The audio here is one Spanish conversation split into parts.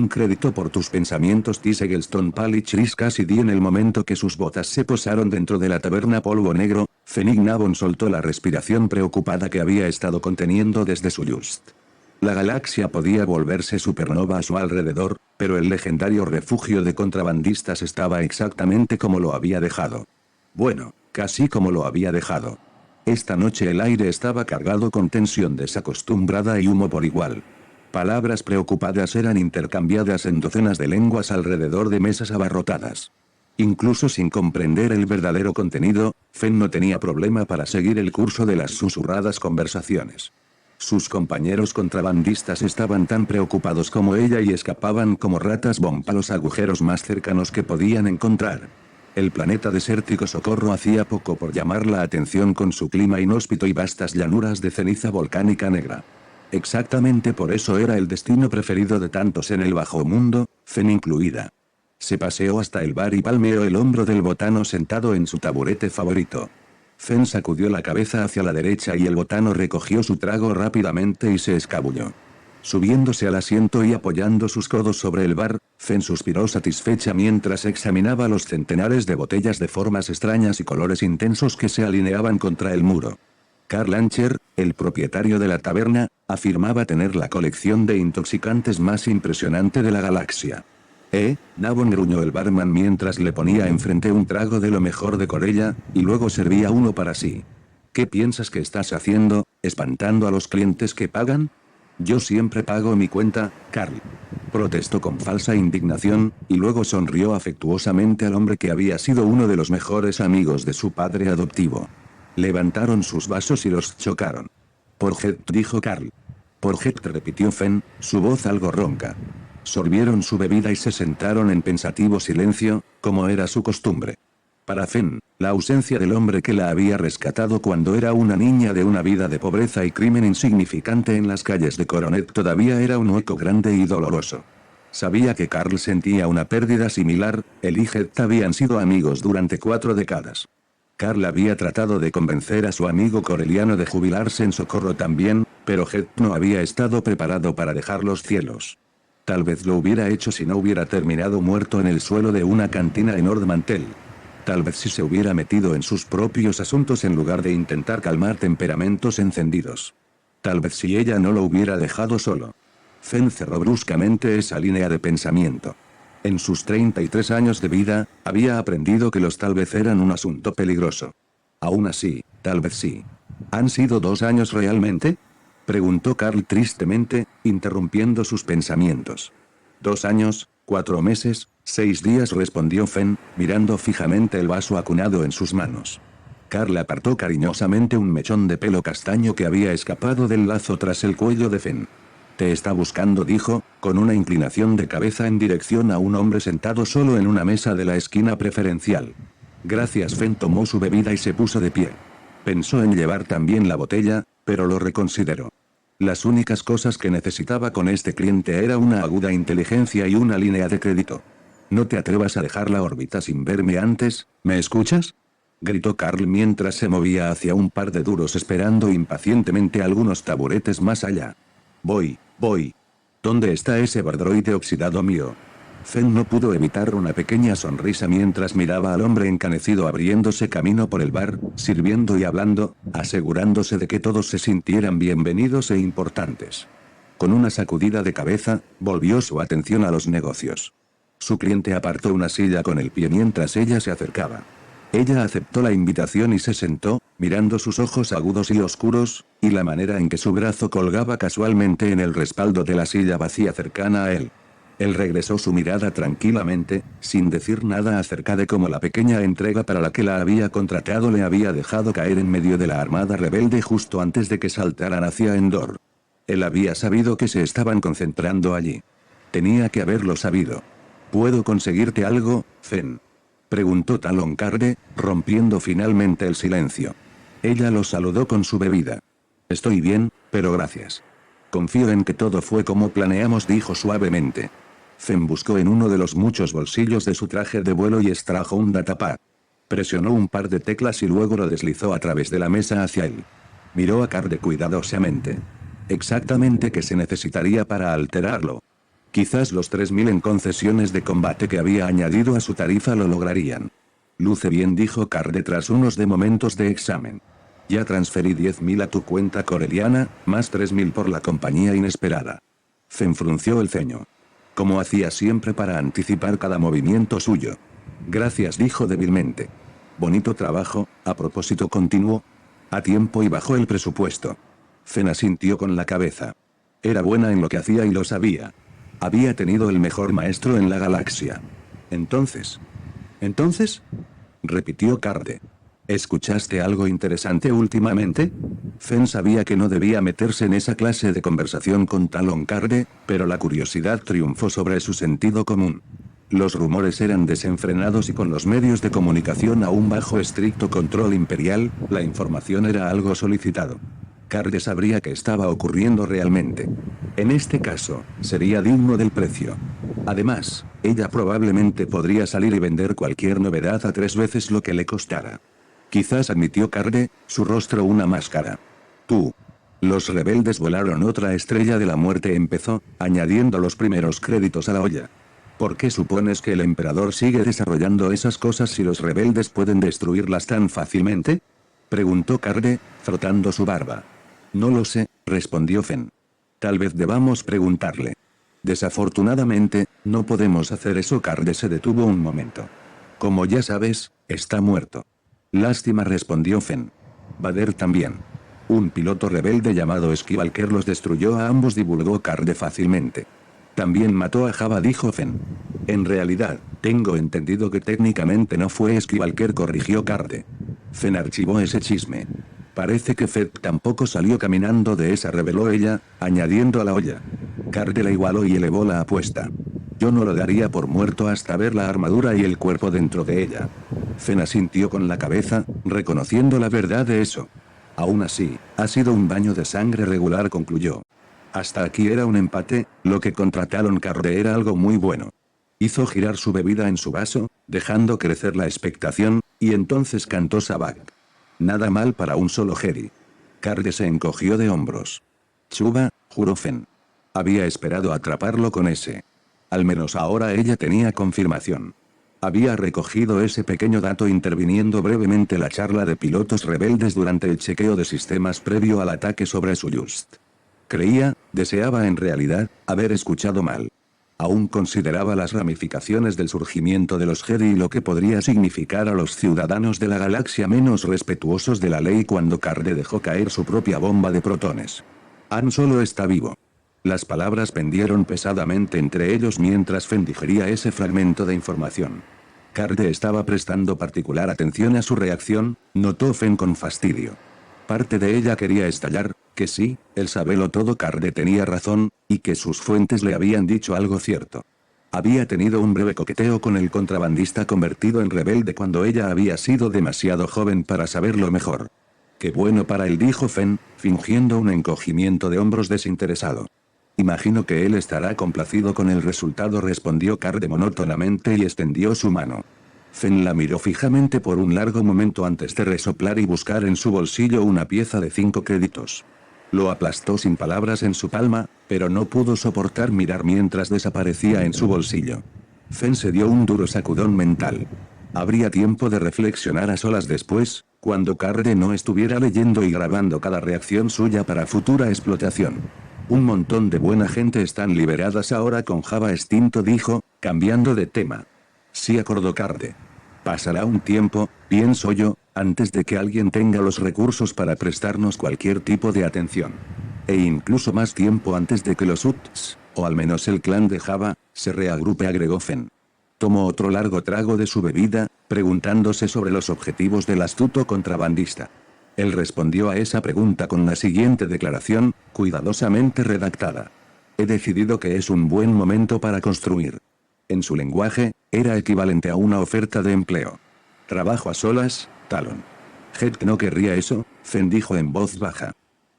un crédito por tus pensamientos, dice Gelston Palichris casi di en el momento que sus botas se posaron dentro de la taberna polvo negro. Fennec Navon soltó la respiración preocupada que había estado conteniendo desde su just. La galaxia podía volverse supernova a su alrededor, pero el legendario refugio de contrabandistas estaba exactamente como lo había dejado. Bueno, casi como lo había dejado. Esta noche el aire estaba cargado con tensión desacostumbrada y humo por igual. Palabras preocupadas eran intercambiadas en docenas de lenguas alrededor de mesas abarrotadas. Incluso sin comprender el verdadero contenido, Fen no tenía problema para seguir el curso de las susurradas conversaciones. Sus compañeros contrabandistas estaban tan preocupados como ella y escapaban como ratas bomba a los agujeros más cercanos que podían encontrar. El planeta desértico Socorro hacía poco por llamar la atención con su clima inhóspito y vastas llanuras de ceniza volcánica negra. Exactamente por eso era el destino preferido de tantos en el bajo mundo, Fen incluida. Se paseó hasta el bar y palmeó el hombro del botano sentado en su taburete favorito. Fen sacudió la cabeza hacia la derecha y el botano recogió su trago rápidamente y se escabulló. Subiéndose al asiento y apoyando sus codos sobre el bar, Fen suspiró satisfecha mientras examinaba los centenares de botellas de formas extrañas y colores intensos que se alineaban contra el muro. Carl Ancher, el propietario de la taberna, afirmaba tener la colección de intoxicantes más impresionante de la galaxia. Navon, gruñó el barman mientras le ponía enfrente un trago de lo mejor de Corella, y luego servía uno para sí. ¿Qué piensas que estás haciendo, espantando a los clientes que pagan? Yo siempre pago mi cuenta, Carl. Protestó con falsa indignación, y luego sonrió afectuosamente al hombre que había sido uno de los mejores amigos de su padre adoptivo. Levantaron sus vasos y los chocaron. Por Het, dijo Carl. Por Het, repitió Fen, su voz algo ronca. Sorbieron su bebida y se sentaron en pensativo silencio, como era su costumbre. Para Fen, la ausencia del hombre que la había rescatado cuando era una niña de una vida de pobreza y crimen insignificante en las calles de Coronet todavía era un hueco grande y doloroso. Sabía que Carl sentía una pérdida similar, él y Het habían sido amigos durante 4 décadas. Carl había tratado de convencer a su amigo coreliano de jubilarse en Socorro también, pero Het no había estado preparado para dejar los cielos. Tal vez lo hubiera hecho si no hubiera terminado muerto en el suelo de una cantina en Ordmantel. Tal vez si se hubiera metido en sus propios asuntos en lugar de intentar calmar temperamentos encendidos. Tal vez si ella no lo hubiera dejado solo. Fen cerró bruscamente esa línea de pensamiento. En sus 33 años de vida, había aprendido que los tal vez eran un asunto peligroso. Aún así, tal vez sí. ¿Han sido 2 años realmente?, preguntó Carl tristemente, interrumpiendo sus pensamientos. 2 años, 4 meses, 6 días, respondió Fen, mirando fijamente el vaso acunado en sus manos. Carl apartó cariñosamente un mechón de pelo castaño que había escapado del lazo tras el cuello de Fen. Te está buscando, dijo, con una inclinación de cabeza en dirección a un hombre sentado solo en una mesa de la esquina preferencial. Gracias. Fen tomó su bebida y se puso de pie. Pensó en llevar también la botella, pero lo reconsideró. Las únicas cosas que necesitaba con este cliente era una aguda inteligencia y una línea de crédito. No te atrevas a dejar la órbita sin verme antes, ¿me escuchas?, gritó Carl mientras se movía hacia un par de duros esperando impacientemente algunos taburetes más allá. Voy. ¿Dónde está ese bardroide oxidado mío? Fen no pudo evitar una pequeña sonrisa mientras miraba al hombre encanecido abriéndose camino por el bar, sirviendo y hablando, asegurándose de que todos se sintieran bienvenidos e importantes. Con una sacudida de cabeza, volvió su atención a los negocios. Su cliente apartó una silla con el pie mientras ella se acercaba. Ella aceptó la invitación y se sentó, mirando sus ojos agudos y oscuros, y la manera en que su brazo colgaba casualmente en el respaldo de la silla vacía cercana a él. Él regresó su mirada tranquilamente, sin decir nada acerca de cómo la pequeña entrega para la que la había contratado le había dejado caer en medio de la armada rebelde justo antes de que saltaran hacia Endor. Él había sabido que se estaban concentrando allí. Tenía que haberlo sabido. ¿Puedo conseguirte algo, Fen?, preguntó Talon Karrde, rompiendo finalmente el silencio. Ella lo saludó con su bebida. Estoy bien, pero gracias. Confío en que todo fue como planeamos, dijo suavemente. Fen buscó en uno de los muchos bolsillos de su traje de vuelo y extrajo un datapad. Presionó un par de teclas y luego lo deslizó a través de la mesa hacia él. Miró a Karrde cuidadosamente. Exactamente qué se necesitaría para alterarlo. Quizás los 3000 en concesiones de combate que había añadido a su tarifa lo lograrían. Luce bien, dijo Carde tras unos momentos de examen. Ya transferí 10.000 a tu cuenta coreliana, más 3000 por la compañía inesperada. Fen frunció el ceño. Como hacía siempre para anticipar cada movimiento suyo. Gracias, dijo débilmente. Bonito trabajo, a propósito, continuó. A tiempo y bajo el presupuesto. Fen asintió con la cabeza. Era buena en lo que hacía y lo sabía. Había tenido el mejor maestro en la galaxia. ¿Entonces? Repitió Carde. ¿Escuchaste algo interesante últimamente? Fen sabía que no debía meterse en esa clase de conversación con Talon Carde, pero la curiosidad triunfó sobre su sentido común. Los rumores eran desenfrenados y con los medios de comunicación aún bajo estricto control imperial, la información era algo solicitado. Carde sabría qué estaba ocurriendo realmente. En este caso, sería digno del precio. Además, ella probablemente podría salir y vender cualquier novedad a 3 veces lo que le costara. Quizás, admitió Carde, su rostro una máscara. Tú. Los rebeldes volaron. Otra estrella de la muerte empezó, añadiendo los primeros créditos a la olla. ¿Por qué supones que el emperador sigue desarrollando esas cosas si los rebeldes pueden destruirlas tan fácilmente? Preguntó Carde, frotando su barba. No lo sé, respondió Fen. Tal vez debamos preguntarle. Desafortunadamente, no podemos hacer eso. Carde se detuvo un momento. Como ya sabes, está muerto. Lástima, respondió Fen. Vader también. Un piloto rebelde llamado Skywalker los destruyó a ambos, divulgó Carde fácilmente. También mató a Jabba, dijo Fen. En realidad, tengo entendido que técnicamente no fue Skywalker, corrigió Carde. Fen archivó ese chisme. Parece que Fett tampoco salió caminando de esa, reveló ella, añadiendo a la olla. Carde la igualó y elevó la apuesta. Yo no lo daría por muerto hasta ver la armadura y el cuerpo dentro de ella. Fen asintió con la cabeza, reconociendo la verdad de eso. Aún así, ha sido un baño de sangre regular, concluyó. Hasta aquí era un empate, lo que contra Talon Karrde era algo muy bueno. Hizo girar su bebida en su vaso, dejando crecer la expectación, y entonces cantó Sabak. Nada mal para un solo Jedi. Carde se encogió de hombros. Chuba, juró Fen. Había esperado atraparlo con ese. Al menos ahora ella tenía confirmación. Había recogido ese pequeño dato interviniendo brevemente la charla de pilotos rebeldes durante el chequeo de sistemas previo al ataque sobre Sullust. Deseaba en realidad, haber escuchado mal. Aún consideraba las ramificaciones del surgimiento de los Jedi y lo que podría significar a los ciudadanos de la galaxia menos respetuosos de la ley cuando Carde dejó caer su propia bomba de protones. Han Solo está vivo. Las palabras pendieron pesadamente entre ellos mientras Fen digería ese fragmento de información. Carde estaba prestando particular atención a su reacción, notó Fen con fastidio. Parte de ella quería estallar, que sí, él sabelo todo, Carde tenía razón, y que sus fuentes le habían dicho algo cierto. Había tenido un breve coqueteo con el contrabandista convertido en rebelde cuando ella había sido demasiado joven para saberlo mejor. Qué bueno para él, dijo Fen, fingiendo un encogimiento de hombros desinteresado. Imagino que él estará complacido con el resultado, respondió Carde monótonamente y extendió su mano. Fen la miró fijamente por un largo momento antes de resoplar y buscar en su bolsillo una pieza de 5 créditos. Lo aplastó sin palabras en su palma, pero no pudo soportar mirar mientras desaparecía en su bolsillo. Fen se dio un duro sacudón mental. Habría tiempo de reflexionar a solas después, cuando Carde no estuviera leyendo y grabando cada reacción suya para futura explotación. Un montón de buena gente están liberadas ahora con Jabba extinto, dijo, cambiando de tema. Sí, acordó Carde. Pasará un tiempo, pienso yo, antes de que alguien tenga los recursos para prestarnos cualquier tipo de atención. E incluso más tiempo antes de que los Utts, o al menos el clan de Jabba, se reagrupe, agregó Fen. Tomó otro largo trago de su bebida, preguntándose sobre los objetivos del astuto contrabandista. Él respondió a esa pregunta con la siguiente declaración, cuidadosamente redactada. He decidido que es un buen momento para construir. En su lenguaje, era equivalente a una oferta de empleo. Trabajo a solas, Talon. Heck no querría eso, Fen dijo en voz baja.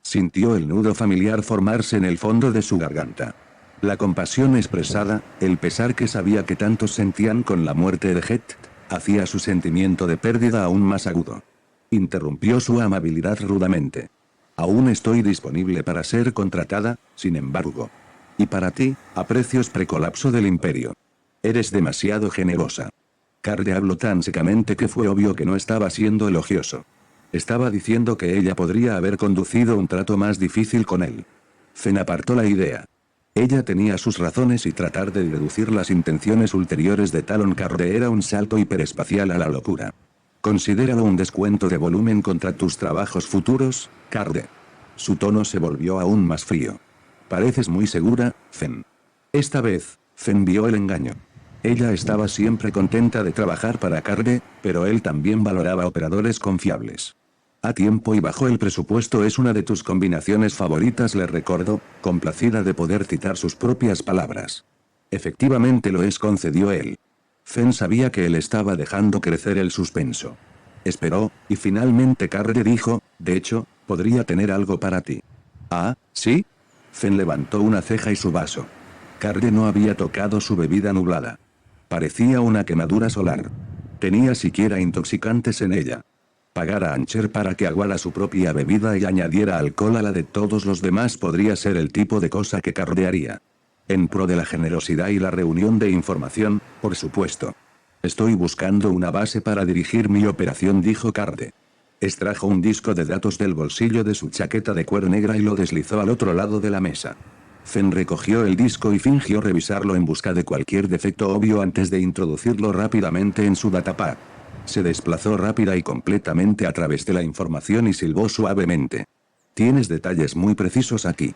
Sintió el nudo familiar formarse en el fondo de su garganta. La compasión expresada, el pesar que sabía que tantos sentían con la muerte de Hett, hacía su sentimiento de pérdida aún más agudo. Interrumpió su amabilidad rudamente. Aún estoy disponible para ser contratada, sin embargo. Y para ti, a precios precolapso del imperio. Eres demasiado generosa. Carde habló tan secamente que fue obvio que no estaba siendo elogioso. Estaba diciendo que ella podría haber conducido un trato más difícil con él. Fen apartó la idea. Ella tenía sus razones y tratar de deducir las intenciones ulteriores de Talon Carde era un salto hiperespacial a la locura. Considéralo un descuento de volumen contra tus trabajos futuros, Carde. Su tono se volvió aún más frío. Pareces muy segura, Fen. Esta vez, Fen vio el engaño. Ella estaba siempre contenta de trabajar para Carde, pero él también valoraba operadores confiables. A tiempo y bajo el presupuesto es una de tus combinaciones favoritas, le recordó, complacida de poder citar sus propias palabras. Efectivamente lo es, concedió él. Fen sabía que él estaba dejando crecer el suspenso. Esperó, y finalmente Carde dijo, de hecho, podría tener algo para ti. ¿Ah, sí? Fen levantó una ceja y su vaso. Carde no había tocado su bebida nublada. Parecía una quemadura solar. Tenía siquiera intoxicantes en ella. Pagar a Ancher para que aguara su propia bebida y añadiera alcohol a la de todos los demás podría ser el tipo de cosa que Carde haría. En pro de la generosidad y la reunión de información, por supuesto. Estoy buscando una base para dirigir mi operación, dijo Carde. Extrajo un disco de datos del bolsillo de su chaqueta de cuero negra y lo deslizó al otro lado de la mesa. Fen recogió el disco y fingió revisarlo en busca de cualquier defecto obvio antes de introducirlo rápidamente en su datapad. Se desplazó rápida y completamente a través de la información y silbó suavemente. Tienes detalles muy precisos aquí.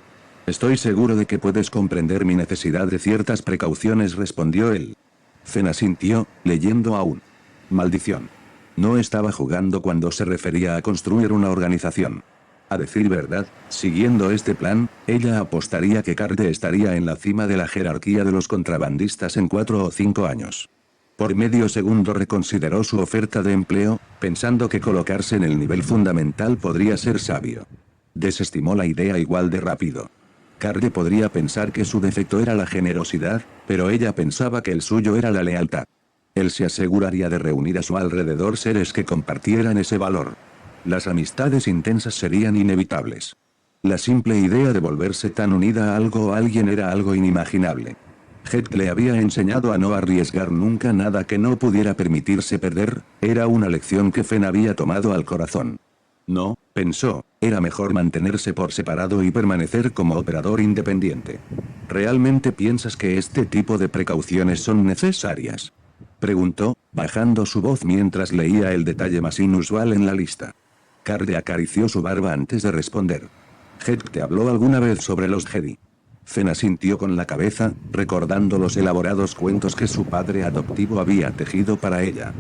Estoy seguro de que puedes comprender mi necesidad de ciertas precauciones, respondió él. Fen asintió, leyendo aún. Maldición. No estaba jugando cuando se refería a construir una organización. A decir verdad, siguiendo este plan, ella apostaría que Carde estaría en la cima de la jerarquía de los contrabandistas en 4 o 5 años. Por medio segundo reconsideró su oferta de empleo, pensando que colocarse en el nivel fundamental podría ser sabio. Desestimó la idea igual de rápido. Carde podría pensar que su defecto era la generosidad, pero ella pensaba que el suyo era la lealtad. Él se aseguraría de reunir a su alrededor seres que compartieran ese valor. Las amistades intensas serían inevitables. La simple idea de volverse tan unida a algo o alguien era algo inimaginable. Heck le había enseñado a no arriesgar nunca nada que no pudiera permitirse perder, era una lección que Fen había tomado al corazón. No, pensó, era mejor mantenerse por separado y permanecer como operador independiente. ¿Realmente piensas que este tipo de precauciones son necesarias?, preguntó, bajando su voz mientras leía el detalle más inusual en la lista. Carde acarició su barba antes de responder. ¿Heck te habló alguna vez sobre los Jedi? Fen asintió con la cabeza, recordando los elaborados cuentos que su padre adoptivo había tejido para ella.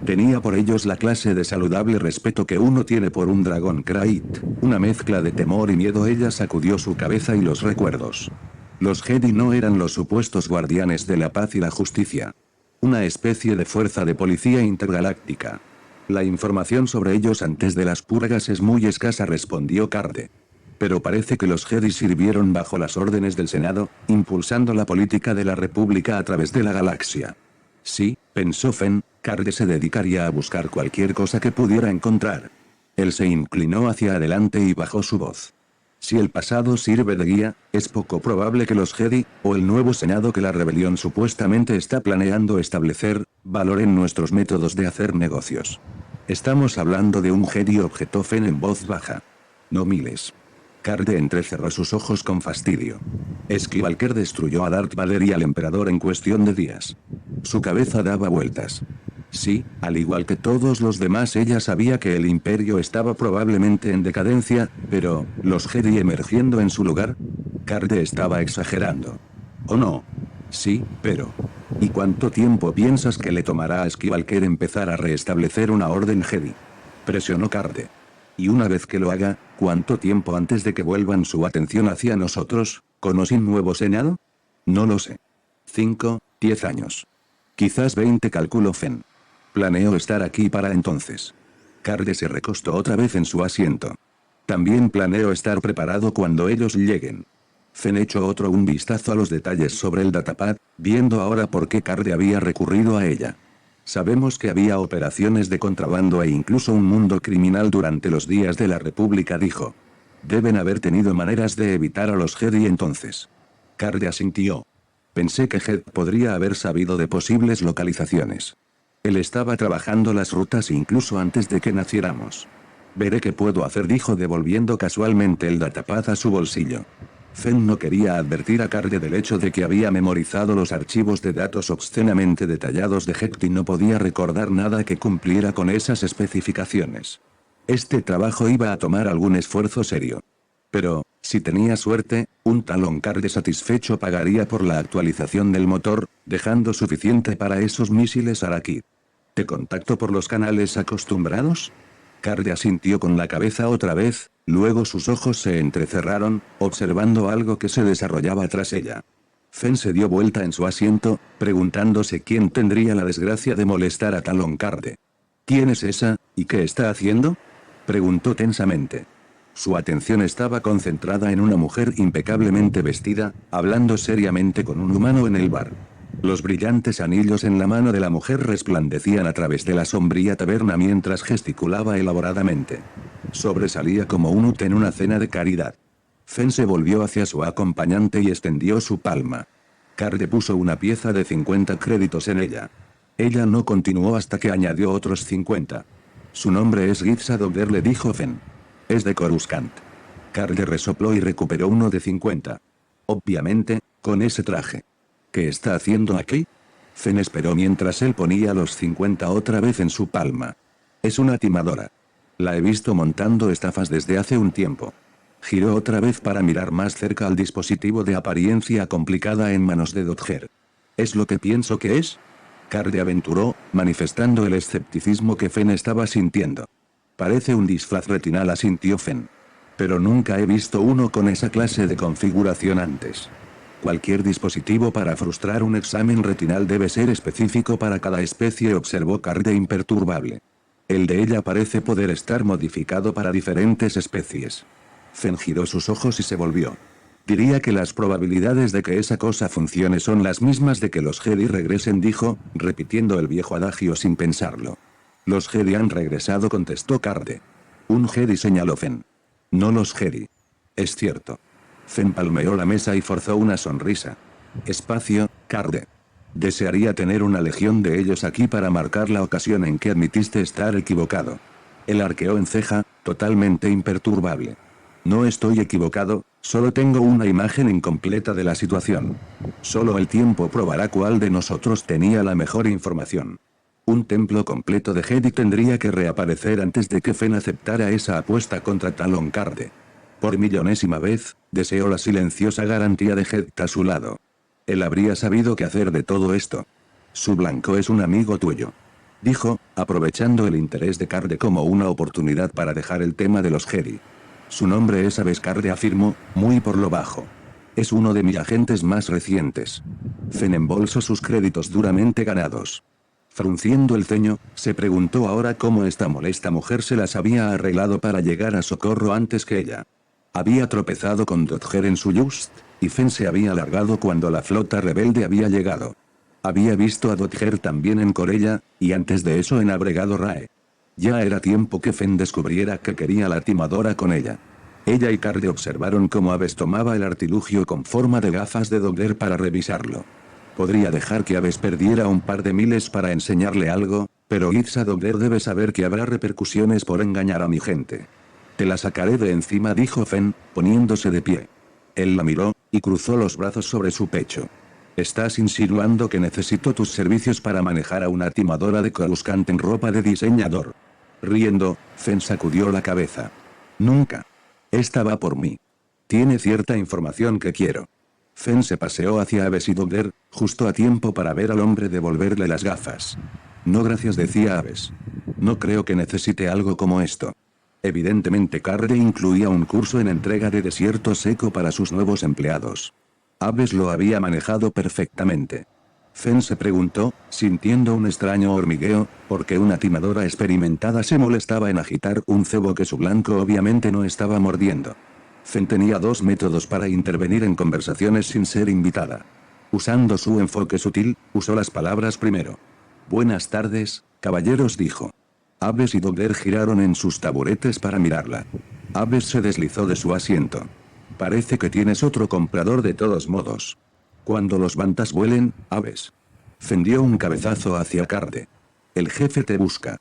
Tenía por ellos la clase de saludable respeto que uno tiene por un dragón Krayt, una mezcla de temor y miedo. Ella sacudió su cabeza y los recuerdos. Los Jedi no eran los supuestos guardianes de la paz y la justicia. Una especie de fuerza de policía intergaláctica. La información sobre ellos antes de las purgas es muy escasa, respondió Carde. Pero parece que los Jedi sirvieron bajo las órdenes del Senado, impulsando la política de la República a través de la galaxia. Sí, pensó Fen, Carde se dedicaría a buscar cualquier cosa que pudiera encontrar. Él se inclinó hacia adelante y bajó su voz. Si el pasado sirve de guía, es poco probable que los Jedi, o el nuevo Senado que la rebelión supuestamente está planeando establecer, valoren nuestros métodos de hacer negocios. Estamos hablando de un Jedi, objetó Fen en voz baja. No miles. Carde entrecerró sus ojos con fastidio. Skywalker destruyó a Darth Vader y al emperador en cuestión de días. Su cabeza daba vueltas. Sí, al igual que todos los demás, ella sabía que el imperio estaba probablemente en decadencia, pero, ¿los Jedi emergiendo en su lugar? Carde estaba exagerando. ¿O no? Sí, pero... ¿Y cuánto tiempo piensas que le tomará a Skywalker empezar a restablecer una orden Jedi? Presionó Carde. Y una vez que lo haga, ¿cuánto tiempo antes de que vuelvan su atención hacia nosotros, con o sin nuevo Senado? No lo sé. 5, 10 años. Quizás 20, calculó Fen. Planeo estar aquí para entonces. Carde se recostó otra vez en su asiento. También planeo estar preparado cuando ellos lleguen. Fen echó un vistazo a los detalles sobre el datapad, viendo ahora por qué Carde había recurrido a ella. Sabemos que había operaciones de contrabando e incluso un mundo criminal durante los días de la República, dijo. Deben haber tenido maneras de evitar a los Jedi entonces. Carde asintió. Pensé que Head podría haber sabido de posibles localizaciones. Él estaba trabajando las rutas incluso antes de que naciéramos. Veré qué puedo hacer, dijo devolviendo casualmente el datapad a su bolsillo. Fen no quería advertir a Carde del hecho de que había memorizado los archivos de datos obscenamente detallados de Hecht y no podía recordar nada que cumpliera con esas especificaciones. Este trabajo iba a tomar algún esfuerzo serio. Pero, si tenía suerte, un talón Carde satisfecho pagaría por la actualización del motor, dejando suficiente para esos misiles Arakid. ¿Te contacto por los canales acostumbrados? Carde asintió con la cabeza otra vez, luego sus ojos se entrecerraron, observando algo que se desarrollaba tras ella. Fen se dio vuelta en su asiento, preguntándose quién tendría la desgracia de molestar a Talon Carde. ¿Quién es esa, y qué está haciendo? Preguntó tensamente. Su atención estaba concentrada en una mujer impecablemente vestida, hablando seriamente con un humano en el bar. Los brillantes anillos en la mano de la mujer resplandecían a través de la sombría taberna mientras gesticulaba elaboradamente. Sobresalía como un ut en una cena de caridad. Fen se volvió hacia su acompañante y extendió su palma. Carde puso una pieza de 50 créditos en ella. Ella no continuó hasta que añadió otros 50. Su nombre es Gitza Dogger, le dijo Fen. Es de Coruscant. Carde resopló y recuperó uno de 50. Obviamente, con ese traje. ¿Qué está haciendo aquí? Fen esperó mientras él ponía los 50 otra vez en su palma. Es una timadora. La he visto montando estafas desde hace un tiempo. Giró otra vez para mirar más cerca al dispositivo de apariencia complicada en manos de Dodger. ¿Es lo que pienso que es? Carde aventuró, manifestando el escepticismo que Fen estaba sintiendo. Parece un disfraz retinal, asintió Fen. Pero nunca he visto uno con esa clase de configuración antes. Cualquier dispositivo para frustrar un examen retinal debe ser específico para cada especie, observó Carde imperturbable. El de ella parece poder estar modificado para diferentes especies. Fen giró sus ojos y se volvió. Diría que las probabilidades de que esa cosa funcione son las mismas de que los Jedi regresen, dijo, repitiendo el viejo adagio sin pensarlo. Los Jedi han regresado, contestó Carde. Un Jedi, señaló Fen. No los Jedi. Es cierto. Fen palmeó la mesa y forzó una sonrisa. Espacio, Carde. Desearía tener una legión de ellos aquí para marcar la ocasión en que admitiste estar equivocado. Él arqueó en ceja, totalmente imperturbable. No estoy equivocado, solo tengo una imagen incompleta de la situación. Solo el tiempo probará cuál de nosotros tenía la mejor información. Un templo completo de Jedi tendría que reaparecer antes de que Fen aceptara esa apuesta contra Talon Carde. Por millonésima vez, deseó la silenciosa garantía de Hecht a su lado. Él habría sabido qué hacer de todo esto. Su blanco es un amigo tuyo. Dijo, aprovechando el interés de Carde como una oportunidad para dejar el tema de los Jedi. Su nombre es Aves, Carde afirmó, muy por lo bajo. Es uno de mis agentes más recientes. Fen embolsó sus créditos duramente ganados. Frunciendo el ceño, se preguntó ahora cómo esta molesta mujer se las había arreglado para llegar a Socorro antes que ella. Había tropezado con Dodger en su Just, y Fen se había largado cuando la flota rebelde había llegado. Había visto a Dodger también en Corella, y antes de eso en Abregado Rae. Ya era tiempo que Fen descubriera que quería la timadora con ella. Ella y Carde observaron cómo Aves tomaba el artilugio con forma de gafas de Dodger para revisarlo. Podría dejar que Aves perdiera un par de miles para enseñarle algo, pero Gitza Dogger debe saber que habrá repercusiones por engañar a mi gente. Te la sacaré de encima, dijo Fen, poniéndose de pie. Él la miró, y cruzó los brazos sobre su pecho. ¿Estás insinuando que necesito tus servicios para manejar a una timadora de Coruscant en ropa de diseñador? Riendo, Fen sacudió la cabeza. Nunca. Esta va por mí. Tiene cierta información que quiero. Fen se paseó hacia Aves y Dogger, justo a tiempo para ver al hombre devolverle las gafas. No gracias, decía Aves. No creo que necesite algo como esto. Evidentemente Carde incluía un curso en entrega de desierto seco para sus nuevos empleados. Aves lo había manejado perfectamente. Fen se preguntó, sintiendo un extraño hormigueo, por qué una timadora experimentada se molestaba en agitar un cebo que su blanco obviamente no estaba mordiendo. Fen tenía dos métodos para intervenir en conversaciones sin ser invitada. Usando su enfoque sutil, usó las palabras primero. Buenas tardes, caballeros, dijo. Aves y Dogger giraron en sus taburetes para mirarla. Aves se deslizó de su asiento. Parece que tienes otro comprador de todos modos. Cuando los bantas vuelen, aves. Fen dio un cabezazo hacia Carde. El jefe te busca.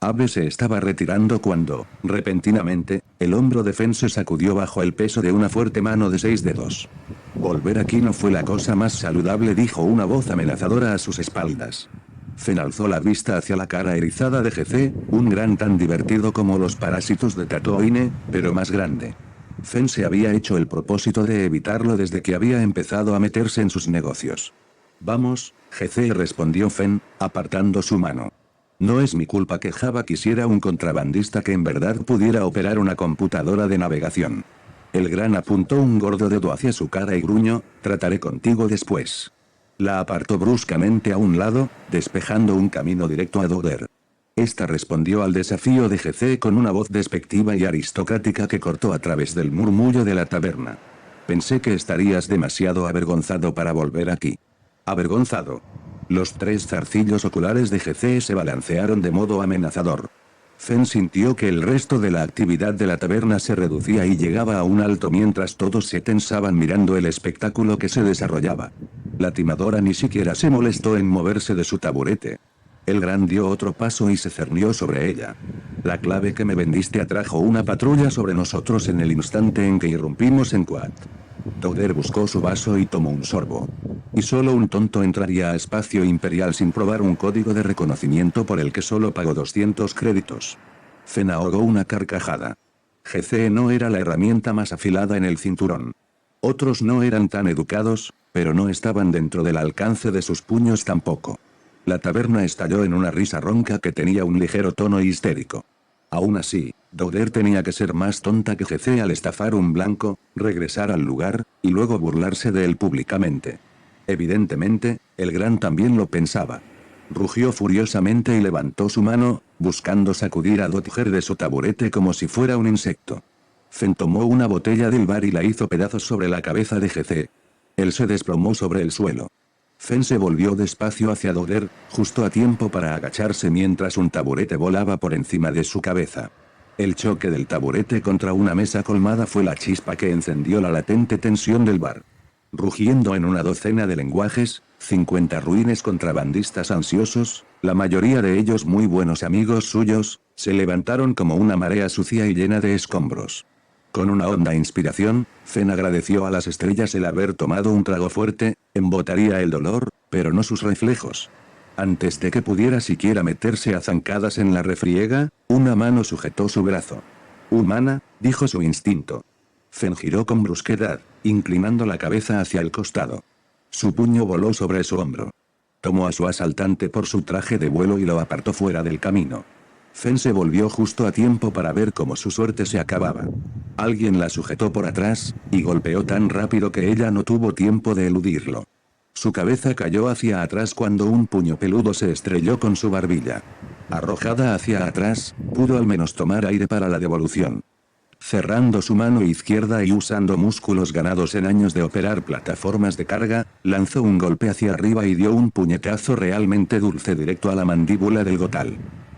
Abe se estaba retirando cuando, repentinamente, el hombro de Fen se sacudió bajo el peso de una fuerte mano de 6 dedos. Volver aquí no fue la cosa más saludable, dijo una voz amenazadora a sus espaldas. Fen alzó la vista hacia la cara erizada de GC, un gran tan divertido como los parásitos de Tatooine, pero más grande. Fen se había hecho el propósito de evitarlo desde que había empezado a meterse en sus negocios. Vamos, GC, respondió Fen, apartando su mano. No es mi culpa que Java quisiera un contrabandista que en verdad pudiera operar una computadora de navegación. El gran apuntó un gordo dedo hacia su cara y gruñó, trataré contigo después. La apartó bruscamente a un lado, despejando un camino directo a Doder. Esta respondió al desafío de GC con una voz despectiva y aristocrática que cortó a través del murmullo de la taberna. Pensé que estarías demasiado avergonzado para volver aquí. ¿Avergonzado? Los 3 zarcillos oculares de GC se balancearon de modo amenazador. Fen sintió que el resto de la actividad de la taberna se reducía y llegaba a un alto mientras todos se tensaban mirando el espectáculo que se desarrollaba. La timadora ni siquiera se molestó en moverse de su taburete. El gran dio otro paso y se cernió sobre ella. La clave que me vendiste atrajo una patrulla sobre nosotros en el instante en que irrumpimos en Quad. Doder buscó su vaso y tomó un sorbo. Y solo un tonto entraría a Espacio Imperial sin probar un código de reconocimiento por el que solo pagó 200 créditos. Fen ahogó una carcajada. GC no era la herramienta más afilada en el cinturón. Otros no eran tan educados, pero no estaban dentro del alcance de sus puños tampoco. La taberna estalló en una risa ronca que tenía un ligero tono histérico. Aún así, Doder tenía que ser más tonta que GC al estafar un blanco, regresar al lugar, y luego burlarse de él públicamente. Evidentemente, el gran también lo pensaba. Rugió furiosamente y levantó su mano, buscando sacudir a Dodger de su taburete como si fuera un insecto. Fen tomó una botella del bar y la hizo pedazos sobre la cabeza de GC. Él se desplomó sobre el suelo. Fen se volvió despacio hacia Doder, justo a tiempo para agacharse mientras un taburete volaba por encima de su cabeza. El choque del taburete contra una mesa colmada fue la chispa que encendió la latente tensión del bar. Rugiendo en una docena de lenguajes, 50 ruines contrabandistas ansiosos, la mayoría de ellos muy buenos amigos suyos, se levantaron como una marea sucia y llena de escombros. Con una honda inspiración, Fen agradeció a las estrellas el haber tomado un trago fuerte, embotaría el dolor, pero no sus reflejos. Antes de que pudiera siquiera meterse a zancadas en la refriega, una mano sujetó su brazo. Humana, dijo su instinto. Fen giró con brusquedad, inclinando la cabeza hacia el costado. Su puño voló sobre su hombro. Tomó a su asaltante por su traje de vuelo y lo apartó fuera del camino. Fen se volvió justo a tiempo para ver cómo su suerte se acababa. Alguien la sujetó por atrás, y golpeó tan rápido que ella no tuvo tiempo de eludirlo. Su cabeza cayó hacia atrás cuando un puño peludo se estrelló con su barbilla. Arrojada hacia atrás, pudo al menos tomar aire para la devolución. Cerrando su mano izquierda y usando músculos ganados en años de operar plataformas de carga, lanzó un golpe hacia arriba y dio un puñetazo realmente dulce directo a la mandíbula del Gotal.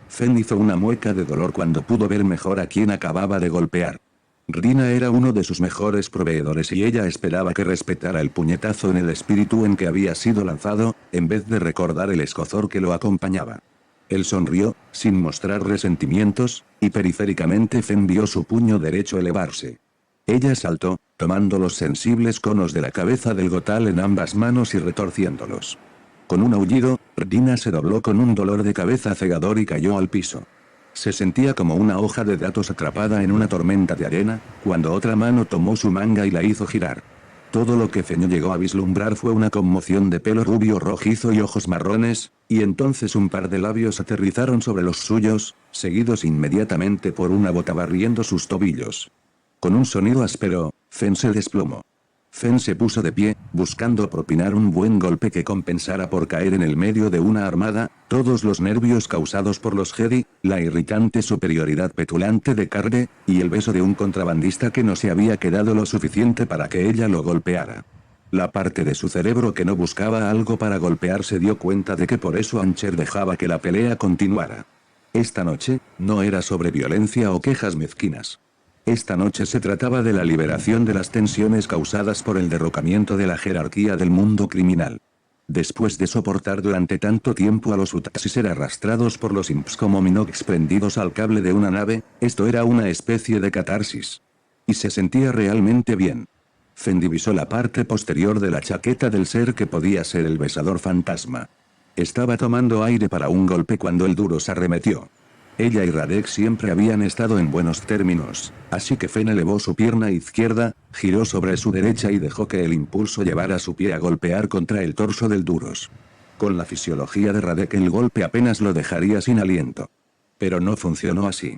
Fen hizo una mueca de dolor cuando pudo ver mejor a quien acababa de golpear. Rina era uno de sus mejores proveedores y ella esperaba que respetara el puñetazo en el espíritu en que había sido lanzado, en vez de recordar el escozor que lo acompañaba. Él sonrió, sin mostrar resentimientos, y periféricamente Fen vio su puño derecho elevarse. Ella saltó, tomando los sensibles conos de la cabeza del Gotal en ambas manos y retorciéndolos. Con un aullido, Rina se dobló con un dolor de cabeza cegador y cayó al piso. Se sentía como una hoja de datos atrapada en una tormenta de arena, cuando otra mano tomó su manga y la hizo girar. Todo lo que Fen llegó a vislumbrar fue una conmoción de pelo rubio rojizo y ojos marrones, y entonces un par de labios aterrizaron sobre los suyos, seguidos inmediatamente por una bota barriendo sus tobillos. Con un sonido áspero, Fen se desplomó. Fen se puso de pie, buscando propinar un buen golpe que compensara por caer en el medio de una armada, todos los nervios causados por los Jedi, la irritante superioridad petulante de Carde, y el beso de un contrabandista que no se había quedado lo suficiente para que ella lo golpeara. La parte de su cerebro que no buscaba algo para golpear se dio cuenta de que por eso Ancher dejaba que la pelea continuara. Esta noche, no era sobre violencia o quejas mezquinas. Esta noche se trataba de la liberación de las tensiones causadas por el derrocamiento de la jerarquía del mundo criminal. Después de soportar durante tanto tiempo a los Utas y ser arrastrados por los imps como Minox prendidos al cable de una nave, esto era una especie de catarsis. Y se sentía realmente bien. Fen divisó la parte posterior de la chaqueta del ser que podía ser el besador fantasma. Estaba tomando aire para un golpe cuando el Duros arremetió. Ella y Radek siempre habían estado en buenos términos, así que Fen elevó su pierna izquierda, giró sobre su derecha y dejó que el impulso llevara su pie a golpear contra el torso del Duros. Con la fisiología de Radek el golpe apenas lo dejaría sin aliento. Pero no funcionó así.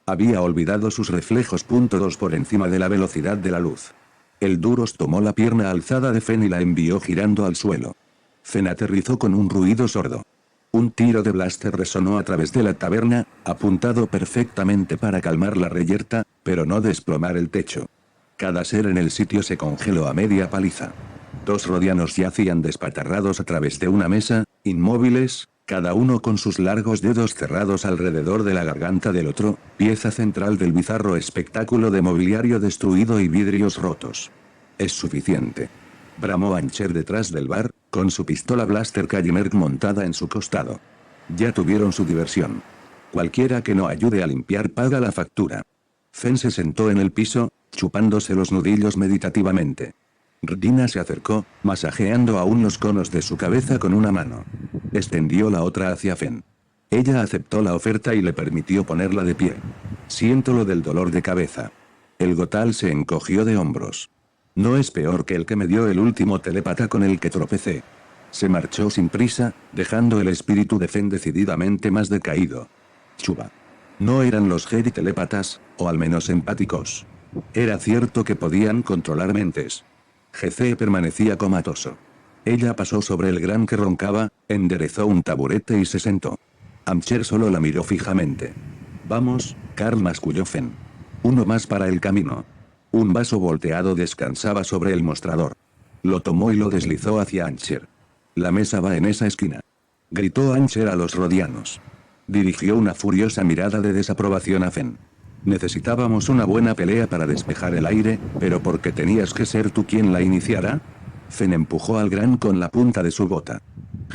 Había olvidado sus reflejos. 2 por encima de la velocidad de la luz. El Duros tomó la pierna alzada de Fen y la envió girando al suelo. Fen aterrizó con un ruido sordo. Un tiro de blaster resonó a través de la taberna, apuntado perfectamente para calmar la reyerta, pero no desplomar el techo. Cada ser en el sitio se congeló a media paliza. 2 rodianos yacían despatarrados a través de una mesa, inmóviles, cada uno con sus largos dedos cerrados alrededor de la garganta del otro, pieza central del bizarro espectáculo de mobiliario destruido y vidrios rotos. Es suficiente. Bramó Ancher detrás del bar, con su pistola blaster Callimerk montada en su costado. Ya tuvieron su diversión. Cualquiera que no ayude a limpiar paga la factura. Fen se sentó en el piso, chupándose los nudillos meditativamente. Rdina se acercó, masajeando aún los conos de su cabeza con una mano. Extendió la otra hacia Fen. Ella aceptó la oferta y le permitió ponerla de pie. Siento lo del dolor de cabeza. El Gotal se encogió de hombros. No es peor que el que me dio el último telépata con el que tropecé. Se marchó sin prisa, dejando el espíritu de Fen decididamente más decaído. Chuba. No eran los Jedi telépatas, o al menos empáticos. Era cierto que podían controlar mentes. GC permanecía comatoso. Ella pasó sobre el gran que roncaba, enderezó un taburete y se sentó. Amcher solo la miró fijamente. Vamos, Carl, masculló Fen. Uno más para el camino. Un vaso volteado descansaba sobre el mostrador. Lo tomó y lo deslizó hacia Ancher. La mesa va en esa esquina. Gritó Ancher a los rodianos. Dirigió una furiosa mirada de desaprobación a Fen. Necesitábamos una buena pelea para despejar el aire, pero ¿por qué tenías que ser tú quien la iniciara? Fen empujó al gran con la punta de su bota.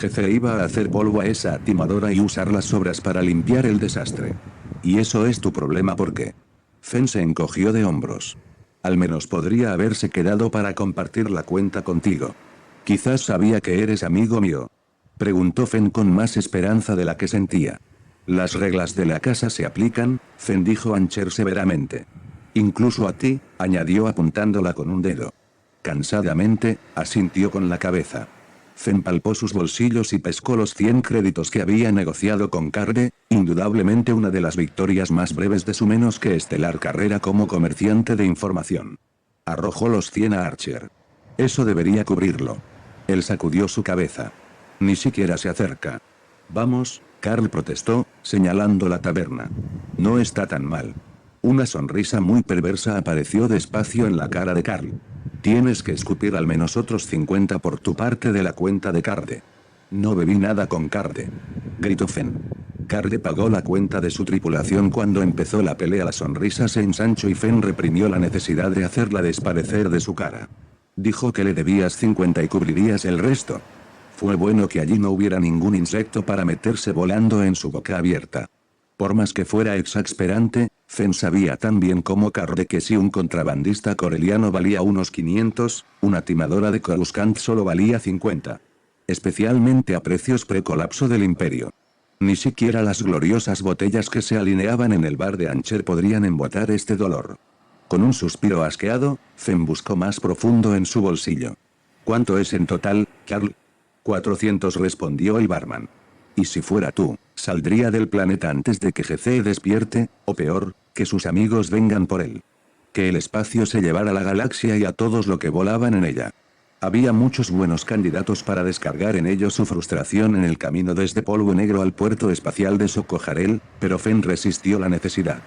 GC iba a hacer polvo a esa atimadora y usar las sobras para limpiar el desastre. Y eso es tu problema porque... Fen se encogió de hombros. Al menos podría haberse quedado para compartir la cuenta contigo. Quizás sabía que eres amigo mío. Preguntó Fen con más esperanza de la que sentía. Las reglas de la casa se aplican, Fen dijo Ancher severamente. Incluso a ti, añadió apuntándola con un dedo. Cansadamente, asintió con la cabeza. Fen palpó sus bolsillos y pescó los 100 créditos que había negociado con Carde, indudablemente una de las victorias más breves de su menos que estelar carrera como comerciante de información. Arrojó los 100 a Archer. Eso debería cubrirlo. Él sacudió su cabeza. Ni siquiera se acerca. Vamos, Carl protestó, señalando la taberna. No está tan mal. Una sonrisa muy perversa apareció despacio en la cara de Carl. Tienes que escupir al menos otros 50 por tu parte de la cuenta de Carde. No bebí nada con Carde. Gritó Fen. Carde pagó la cuenta de su tripulación cuando empezó la pelea. La sonrisa se ensanchó y Fen reprimió la necesidad de hacerla desaparecer de su cara. Dijo que le debías 50 y cubrirías el resto. Fue bueno que allí no hubiera ningún insecto para meterse volando en su boca abierta. Por más que fuera exasperante, Fen sabía tan bien como Carde que si un contrabandista coreliano valía unos 500, una timadora de Coruscant solo valía 50. Especialmente a precios pre-colapso del imperio. Ni siquiera las gloriosas botellas que se alineaban en el bar de Ancher podrían embotar este dolor. Con un suspiro asqueado, Fen buscó más profundo en su bolsillo. ¿Cuánto es en total, Carl? 400, respondió el barman. Y si fuera tú, saldría del planeta antes de que GC despierte, o peor, que sus amigos vengan por él. Que el espacio se llevara la galaxia y a todos los que volaban en ella. Había muchos buenos candidatos para descargar en ellos su frustración en el camino desde Polvo Negro al puerto espacial de Socojarel, pero Fen resistió la necesidad.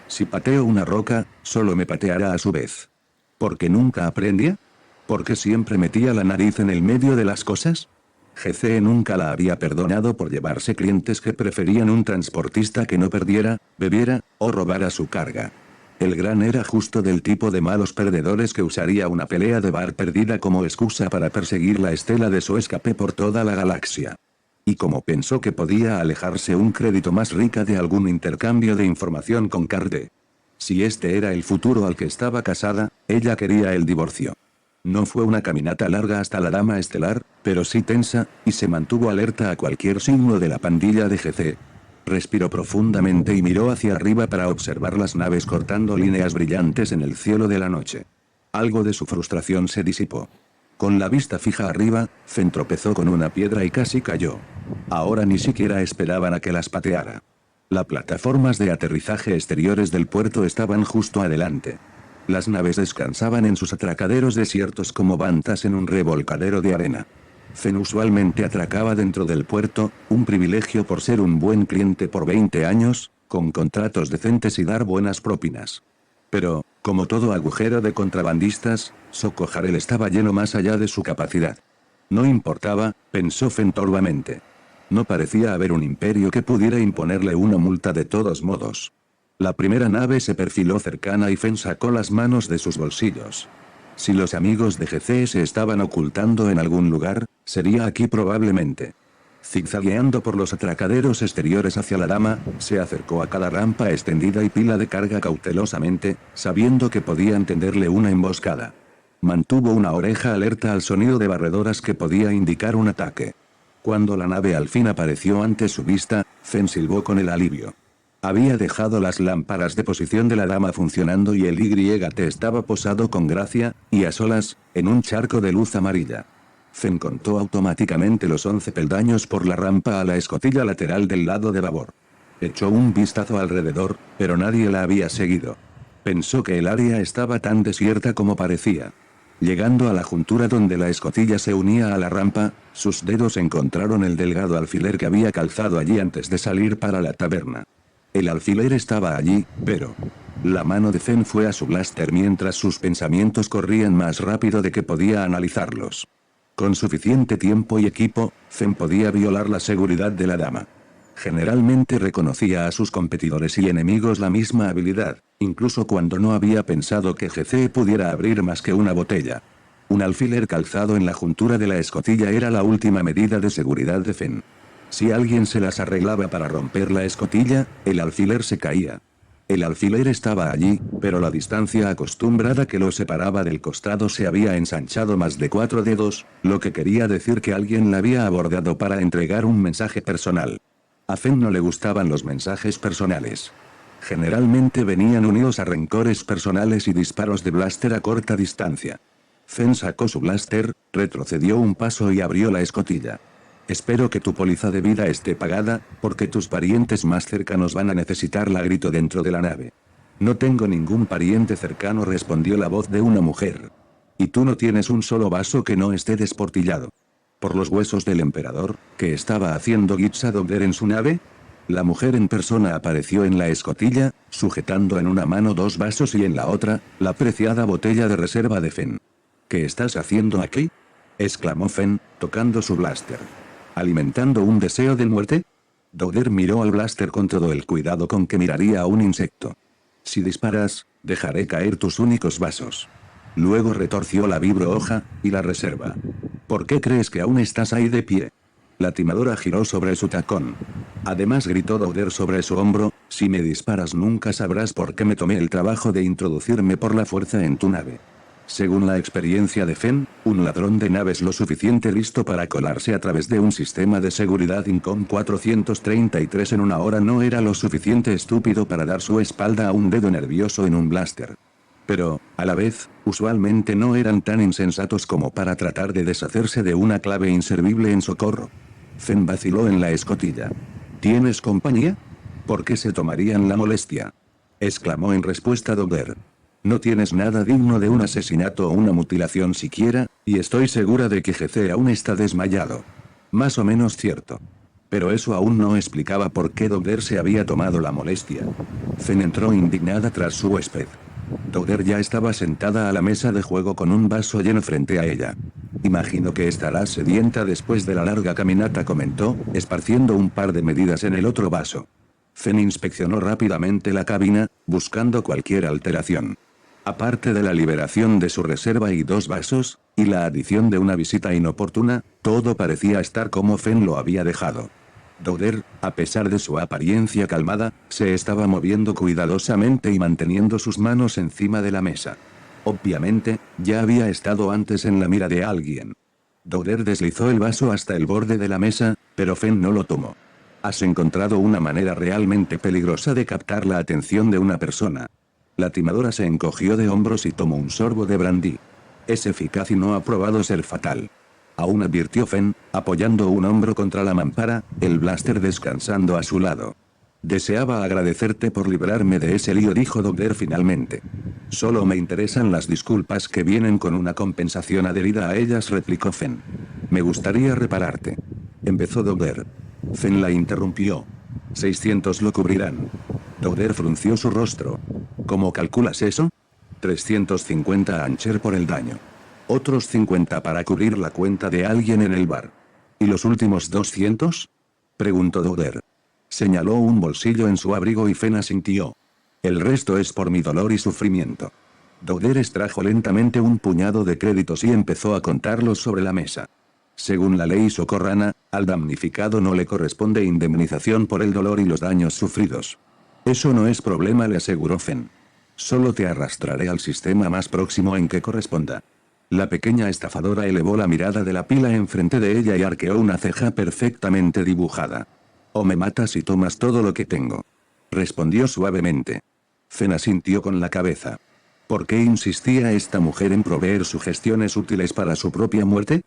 Si pateo una roca, solo me pateará a su vez. ¿Por qué nunca aprendía? ¿Por qué siempre metía la nariz en el medio de las cosas? GC nunca la había perdonado por llevarse clientes que preferían un transportista que no perdiera, bebiera, o robara su carga. El gran era justo del tipo de malos perdedores que usaría una pelea de bar perdida como excusa para perseguir la estela de su escape por toda la galaxia. Y como pensó que podía alejarse un crédito más rica de algún intercambio de información con Carde. Si este era el futuro al que estaba casada, ella quería el divorcio. No fue una caminata larga hasta la dama estelar, pero sí tensa, y se mantuvo alerta a cualquier signo de la pandilla de GC. Respiró profundamente y miró hacia arriba para observar las naves cortando líneas brillantes en el cielo de la noche. Algo de su frustración se disipó. Con la vista fija arriba, Fen tropezó con una piedra y casi cayó. Ahora ni siquiera esperaban a que las pateara. Las plataformas de aterrizaje exteriores del puerto estaban justo adelante. Las naves descansaban en sus atracaderos desiertos como bantas en un revolcadero de arena. Fen usualmente atracaba dentro del puerto, un privilegio por ser un buen cliente por 20 años, con contratos decentes y dar buenas propinas. Pero, como todo agujero de contrabandistas, Socojarel estaba lleno más allá de su capacidad. No importaba, pensó Fen torvamente. No parecía haber un imperio que pudiera imponerle una multa de todos modos. La primera nave se perfiló cercana y Fen sacó las manos de sus bolsillos. Si los amigos de GC se estaban ocultando en algún lugar, sería aquí probablemente. Zigzagueando por los atracaderos exteriores hacia la dama, se acercó a cada rampa extendida y pila de carga cautelosamente, sabiendo que podían tenderle una emboscada. Mantuvo una oreja alerta al sonido de barredoras que podía indicar un ataque. Cuando la nave al fin apareció ante su vista, Fen silbó con el alivio. Había dejado las lámparas de posición de la dama funcionando y el YT estaba posado con gracia, y a solas, en un charco de luz amarilla. Fen contó automáticamente los 11 peldaños por la rampa a la escotilla lateral del lado de babor. Echó un vistazo alrededor, pero nadie la había seguido. Pensó que el área estaba tan desierta como parecía. Llegando a la juntura donde la escotilla se unía a la rampa, sus dedos encontraron el delgado alfiler que había calzado allí antes de salir para la taberna. El alfiler estaba allí, pero... La mano de Fen fue a su blaster mientras sus pensamientos corrían más rápido de que podía analizarlos. Con suficiente tiempo y equipo, Fen podía violar la seguridad de la dama. Generalmente reconocía a sus competidores y enemigos la misma habilidad, incluso cuando no había pensado que GC pudiera abrir más que una botella. Un alfiler calzado en la juntura de la escotilla era la última medida de seguridad de Fen. Si alguien se las arreglaba para romper la escotilla, el alfiler se caía. El alfiler estaba allí, pero la distancia acostumbrada que lo separaba del costado se había ensanchado más de 4 dedos, lo que quería decir que alguien la había abordado para entregar un mensaje personal. A Fen no le gustaban los mensajes personales. Generalmente venían unidos a rencores personales y disparos de blaster a corta distancia. Fen sacó su blaster, retrocedió un paso y abrió la escotilla. Espero que tu póliza de vida esté pagada, porque tus parientes más cercanos van a necesitarla, gritó dentro de la nave. No tengo ningún pariente cercano, respondió la voz de una mujer. ¿Y tú no tienes un solo vaso que no esté desportillado? ¿Por los huesos del emperador, que estaba haciendo Gitsa Dogger en su nave? La mujer en persona apareció en la escotilla, sujetando en una mano 2 vasos y en la otra, la preciada botella de reserva de Fen. ¿Qué estás haciendo aquí?, exclamó Fen, tocando su blaster. ¿Alimentando un deseo de muerte? Dogger miró al blaster con todo el cuidado con que miraría a un insecto. Si disparas, dejaré caer tus únicos vasos. Luego retorció la vibrohoja, y la reserva. ¿Por qué crees que aún estás ahí de pie? La timadora giró sobre su tacón. Además, gritó Dogger sobre su hombro, si me disparas nunca sabrás por qué me tomé el trabajo de introducirme por la fuerza en tu nave. Según la experiencia de Fen, un ladrón de naves lo suficiente listo para colarse a través de un sistema de seguridad INCOM 433 en una hora no era lo suficiente estúpido para dar su espalda a un dedo nervioso en un blaster. Pero, a la vez, usualmente no eran tan insensatos como para tratar de deshacerse de una clave inservible en socorro. Fen vaciló en la escotilla. ¿Tienes compañía? ¿Por qué se tomarían la molestia?, exclamó en respuesta Dogger. No tienes nada digno de un asesinato o una mutilación siquiera, y estoy segura de que GC aún está desmayado. Más o menos cierto. Pero eso aún no explicaba por qué Dogger se había tomado la molestia. Fen entró indignada tras su huésped. Dogger ya estaba sentada a la mesa de juego con un vaso lleno frente a ella. Imagino que estarás sedienta después de la larga caminata, comentó, esparciendo un par de medidas en el otro vaso. Fen inspeccionó rápidamente la cabina, buscando cualquier alteración. Aparte de la liberación de su reserva y 2 vasos, y la adición de una visita inoportuna, todo parecía estar como Fen lo había dejado. Dowder, a pesar de su apariencia calmada, se estaba moviendo cuidadosamente y manteniendo sus manos encima de la mesa. Obviamente, ya había estado antes en la mira de alguien. Dowder deslizó el vaso hasta el borde de la mesa, pero Fen no lo tomó. Has encontrado una manera realmente peligrosa de captar la atención de una persona. La timadora se encogió de hombros y tomó un sorbo de brandy. Es eficaz y no ha probado ser fatal. Aún advirtió Fen, apoyando un hombro contra la mampara, el blaster descansando a su lado. Deseaba agradecerte por librarme de ese lío, dijo Dowder finalmente. Solo me interesan las disculpas que vienen con una compensación adherida a ellas, replicó Fen. Me gustaría repararte. Empezó Dowder. Fen la interrumpió. 600 lo cubrirán. Dowder frunció su rostro. ¿Cómo calculas eso? 350 Ancher por el daño. Otros 50 para cubrir la cuenta de alguien en el bar. ¿Y los últimos 200? Preguntó Dowder. Señaló un bolsillo en su abrigo y Fen asintió. El resto es por mi dolor y sufrimiento. Dowder extrajo lentamente un puñado de créditos y empezó a contarlos sobre la mesa. Según la ley socorrana, al damnificado no le corresponde indemnización por el dolor y los daños sufridos. Eso no es problema, le aseguró Fen. Solo te arrastraré al sistema más próximo en que corresponda. La pequeña estafadora elevó la mirada de la pila enfrente de ella y arqueó una ceja perfectamente dibujada. O me matas y tomas todo lo que tengo. Respondió suavemente. Fen asintió con la cabeza. ¿Por qué insistía esta mujer en proveer sugestiones útiles para su propia muerte?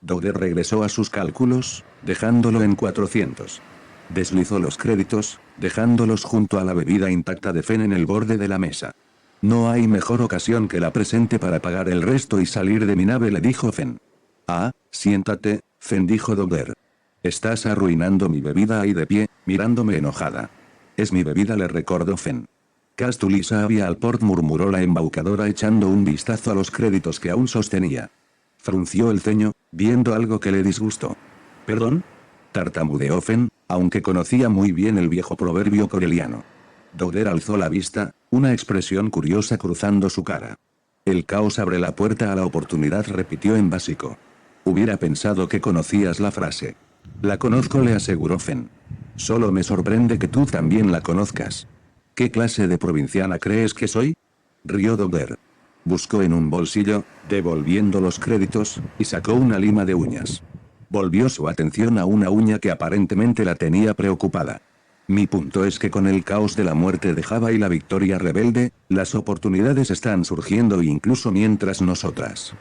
Dowder regresó a sus cálculos, dejándolo en 400. Deslizó los créditos, dejándolos junto a la bebida intacta de Fen en el borde de la mesa. No hay mejor ocasión que la presente para pagar el resto y salir de mi nave, le dijo Fen. Ah, siéntate, Fen, dijo Dowder. Estás arruinando mi bebida ahí de pie, mirándome enojada. Es mi bebida, le recordó Fen. Castulisa había al port, murmuró la embaucadora echando un vistazo a los créditos que aún sostenía. Frunció el ceño, viendo algo que le disgustó. ¿Perdón? Tartamudeó Fen, aunque conocía muy bien el viejo proverbio coreliano. Dowder alzó la vista, una expresión curiosa cruzando su cara. El caos abre la puerta a la oportunidad, repitió en básico. Hubiera pensado que conocías la frase. La conozco, le aseguró Fen. Solo me sorprende que tú también la conozcas. ¿Qué clase de provinciana crees que soy? Rió Dowder. Buscó en un bolsillo, devolviendo los créditos, y sacó una lima de uñas. Volvió su atención a una uña que aparentemente la tenía preocupada. Mi punto es que con el caos de la muerte de Java y la victoria rebelde, las oportunidades están surgiendo incluso mientras nosotras.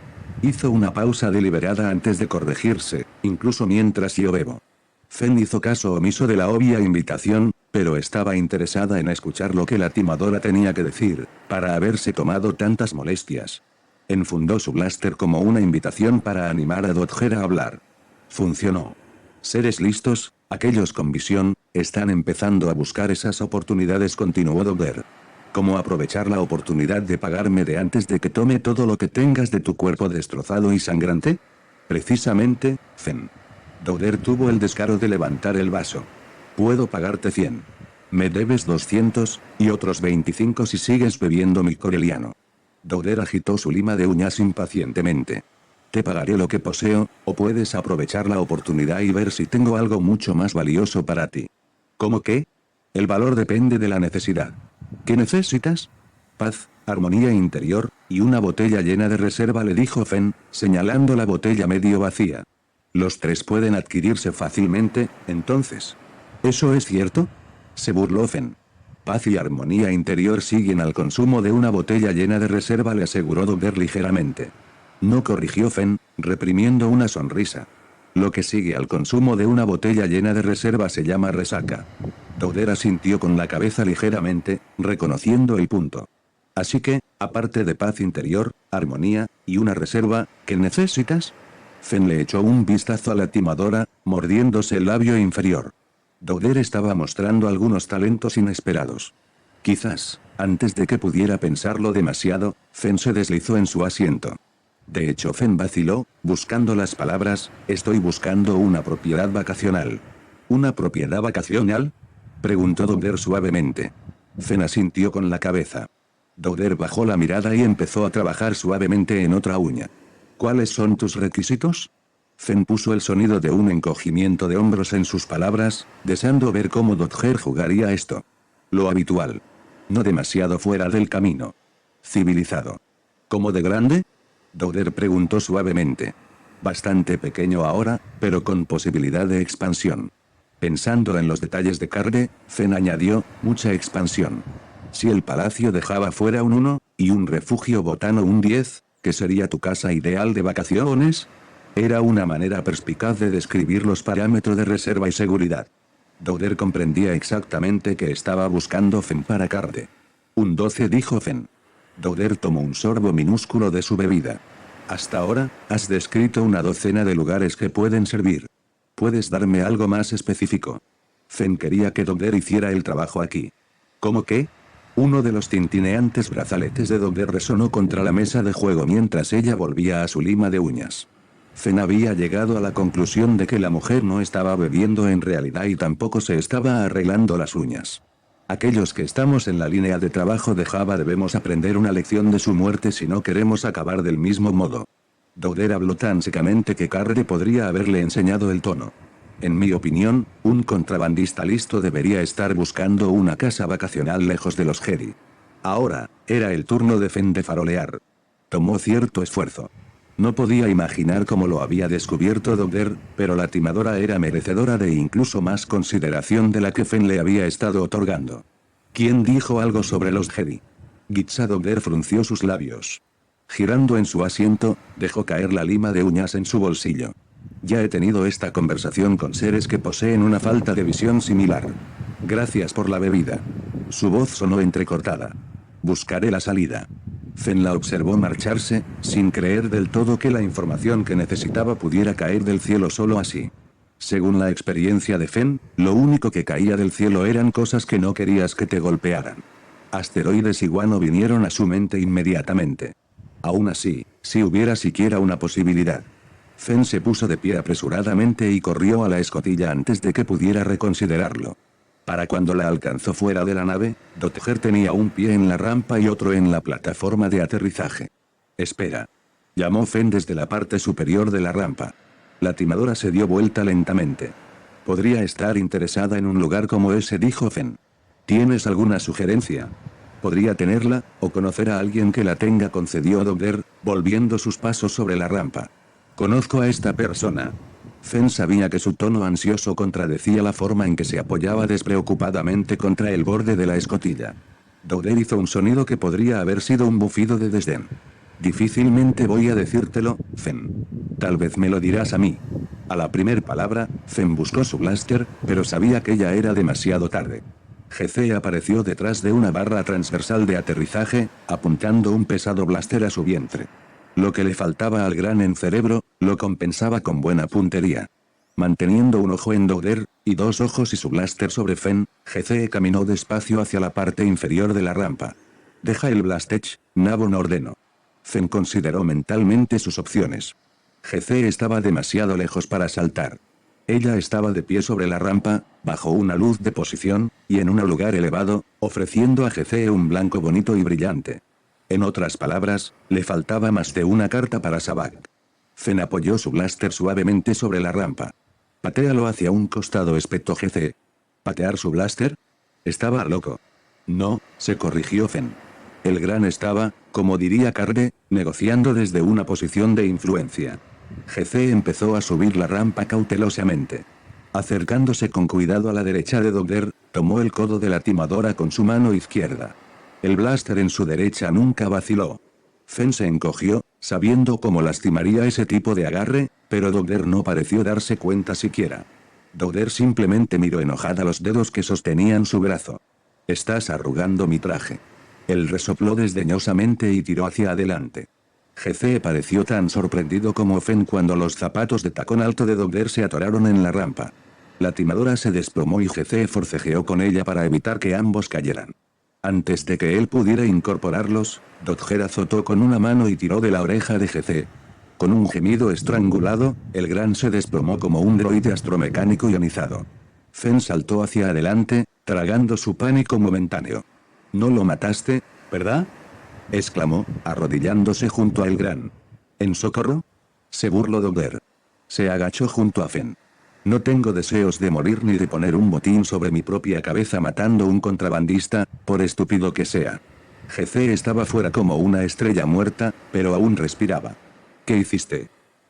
Hizo una pausa deliberada antes de corregirse, incluso mientras yo bebo. Fen hizo caso omiso de la obvia invitación, pero estaba interesada en escuchar lo que la timadora tenía que decir, para haberse tomado tantas molestias. Enfundó su blaster como una invitación para animar a Dodger a hablar. Funcionó. Seres listos, aquellos con visión, están empezando a buscar esas oportunidades, continuó Dodger. ¿Cómo aprovechar la oportunidad de pagarme de antes de que tome todo lo que tengas de tu cuerpo destrozado y sangrante? Precisamente, Fen. Dodger tuvo el descaro de levantar el vaso. Puedo pagarte 100. Me debes 200, y otros 25 si sigues bebiendo mi coreliano. Dodger agitó su lima de uñas impacientemente. Te pagaré lo que poseo, o puedes aprovechar la oportunidad y ver si tengo algo mucho más valioso para ti. ¿Cómo qué? El valor depende de la necesidad. ¿Qué necesitas? Paz, armonía interior, y una botella llena de reserva, le dijo Fen, señalando la botella medio vacía. Los 3 pueden adquirirse fácilmente, entonces. ¿Eso es cierto? Se burló Fen. Paz y armonía interior siguen al consumo de una botella llena de reserva, le aseguró Dodger ligeramente. No, corrigió Fen, reprimiendo una sonrisa. Lo que sigue al consumo de una botella llena de reserva se llama resaca. Dodger asintió con la cabeza ligeramente, reconociendo el punto. Así que, aparte de paz interior, armonía, y una reserva, ¿qué necesitas? Fen le echó un vistazo a la timadora, mordiéndose el labio inferior. Dodger estaba mostrando algunos talentos inesperados. Quizás, antes de que pudiera pensarlo demasiado, Fen se deslizó en su asiento. De hecho, Fen vaciló, buscando las palabras, estoy buscando una propiedad vacacional. ¿Una propiedad vacacional? Preguntó Dogger suavemente. Fen asintió con la cabeza. Dogger bajó la mirada y empezó a trabajar suavemente en otra uña. ¿Cuáles son tus requisitos? Fen puso el sonido de un encogimiento de hombros en sus palabras, deseando ver cómo Dogger jugaría esto. Lo habitual. No demasiado fuera del camino. Civilizado. ¿Cómo de grande? Dogger preguntó suavemente. Bastante pequeño ahora, pero con posibilidad de expansión. Pensando en los detalles de Carde, Fen añadió, mucha expansión. Si el palacio dejaba fuera un 1, y un refugio botano un 10, ¿qué sería tu casa ideal de vacaciones? Era una manera perspicaz de describir los parámetros de reserva y seguridad. Dogger comprendía exactamente qué estaba buscando Fen para Carde. Un 12, dijo Fen. Dogger tomó un sorbo minúsculo de su bebida. Hasta ahora, has descrito una docena de lugares que pueden servir. ¿Puedes darme algo más específico? Fen quería que Dogger hiciera el trabajo aquí. ¿Cómo qué? Uno de los tintineantes brazaletes de Dogger resonó contra la mesa de juego mientras ella volvía a su lima de uñas. Fen había llegado a la conclusión de que la mujer no estaba bebiendo en realidad y tampoco se estaba arreglando las uñas. Aquellos que estamos en la línea de trabajo de Java debemos aprender una lección de su muerte si no queremos acabar del mismo modo. Dogger habló tan secamente que Carde podría haberle enseñado el tono. En mi opinión, un contrabandista listo debería estar buscando una casa vacacional lejos de los Jedi. Ahora, era el turno de Fen de farolear. Tomó cierto esfuerzo. No podía imaginar cómo lo había descubierto Dogger, pero la timadora era merecedora de incluso más consideración de la que Fen le había estado otorgando. ¿Quién dijo algo sobre los Jedi? Gitsa Dogger frunció sus labios. Girando en su asiento, dejó caer la lima de uñas en su bolsillo. Ya he tenido esta conversación con seres que poseen una falta de visión similar. Gracias por la bebida. Su voz sonó entrecortada. Buscaré la salida. Fen la observó marcharse, sin creer del todo que la información que necesitaba pudiera caer del cielo solo así. Según la experiencia de Fen, lo único que caía del cielo eran cosas que no querías que te golpearan. Asteroides y guano vinieron a su mente inmediatamente. Aún así, si hubiera siquiera una posibilidad. Fen se puso de pie apresuradamente y corrió a la escotilla antes de que pudiera reconsiderarlo. Para cuando la alcanzó fuera de la nave, Dogger tenía un pie en la rampa y otro en la plataforma de aterrizaje. Espera. Llamó Fen desde la parte superior de la rampa. La timadora se dio vuelta lentamente. Podría estar interesada en un lugar como ese, dijo Fen. ¿Tienes alguna sugerencia? Podría tenerla, o conocer a alguien que la tenga, concedió Dogger, volviendo sus pasos sobre la rampa. Conozco a esta persona. Fen sabía que su tono ansioso contradecía la forma en que se apoyaba despreocupadamente contra el borde de la escotilla. Dogger hizo un sonido que podría haber sido un bufido de desdén. Difícilmente voy a decírtelo, Fen. Tal vez me lo dirás a mí. A la primer palabra, Fen buscó su blaster, pero sabía que ya era demasiado tarde. GC apareció detrás de una barra transversal de aterrizaje, apuntando un pesado blaster a su vientre. Lo que le faltaba al gran en cerebro, lo compensaba con buena puntería. Manteniendo un ojo en Dogger, y dos ojos y su blaster sobre Fen, GC caminó despacio hacia la parte inferior de la rampa. Deja el blastech, Nabon ordenó. Fen consideró mentalmente sus opciones. GC estaba demasiado lejos para saltar. Ella estaba de pie sobre la rampa, bajo una luz de posición, y en un lugar elevado, ofreciendo a GC un blanco bonito y brillante. En otras palabras, le faltaba más de una carta para Sabak. Fen apoyó su blaster suavemente sobre la rampa. Patéalo hacia un costado, espetó GC. ¿Patear su blaster? Estaba loco. No, se corrigió Fen. El gran estaba, como diría Carde, negociando desde una posición de influencia. GC empezó a subir la rampa cautelosamente. Acercándose con cuidado a la derecha de Dogger, tomó el codo de la timadora con su mano izquierda. El blaster en su derecha nunca vaciló. Fen se encogió, sabiendo cómo lastimaría ese tipo de agarre, pero Dogger no pareció darse cuenta siquiera. Dogger simplemente miró enojada los dedos que sostenían su brazo. Estás arrugando mi traje. Él resopló desdeñosamente y tiró hacia adelante. GC pareció tan sorprendido como Fen cuando los zapatos de tacón alto de Dogger se atoraron en la rampa. La timadora se desplomó y GC forcejeó con ella para evitar que ambos cayeran. Antes de que él pudiera incorporarlos, Dogger azotó con una mano y tiró de la oreja de GC. Con un gemido estrangulado, el gran se desplomó como un droide astromecánico ionizado. Fen saltó hacia adelante, tragando su pánico momentáneo. «No lo mataste, ¿verdad?», exclamó, arrodillándose junto a el gran. «¿En socorro?», se burló Dogger. Se agachó junto a Fenn. «No tengo deseos de morir ni de poner un botín sobre mi propia cabeza matando un contrabandista, por estúpido que sea». GC estaba fuera como una estrella muerta, pero aún respiraba. «¿Qué hiciste?»,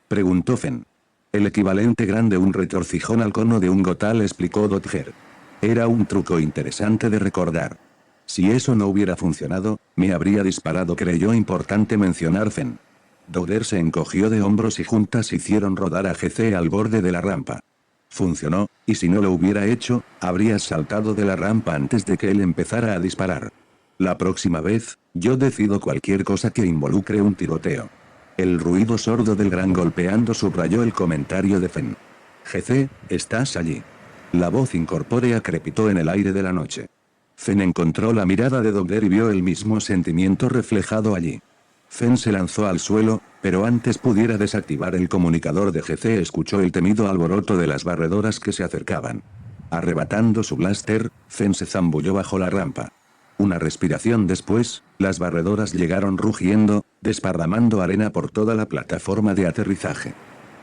preguntó Fenn. «El equivalente grande un retorcijón al cono de un gotal», explicó Dodger. «Era un truco interesante de recordar. Si eso no hubiera funcionado, me habría disparado», creyó importante mencionar Fenn. Dodger se encogió de hombros y juntas hicieron rodar a GC al borde de la rampa. «Funcionó, y si no lo hubiera hecho, habrías saltado de la rampa antes de que él empezara a disparar. La próxima vez, yo decido cualquier cosa que involucre un tiroteo». El ruido sordo del gran golpeando subrayó el comentario de Fenn. «GC, ¿estás allí?». La voz incorpórea crepitó en el aire de la noche. Fenn encontró la mirada de Dogger y vio el mismo sentimiento reflejado allí. Fenn se lanzó al suelo, pero antes pudiera desactivar el comunicador de GC escuchó el temido alboroto de las barredoras que se acercaban. Arrebatando su blaster, Fenn se zambulló bajo la rampa. Una respiración después, las barredoras llegaron rugiendo, desparramando arena por toda la plataforma de aterrizaje.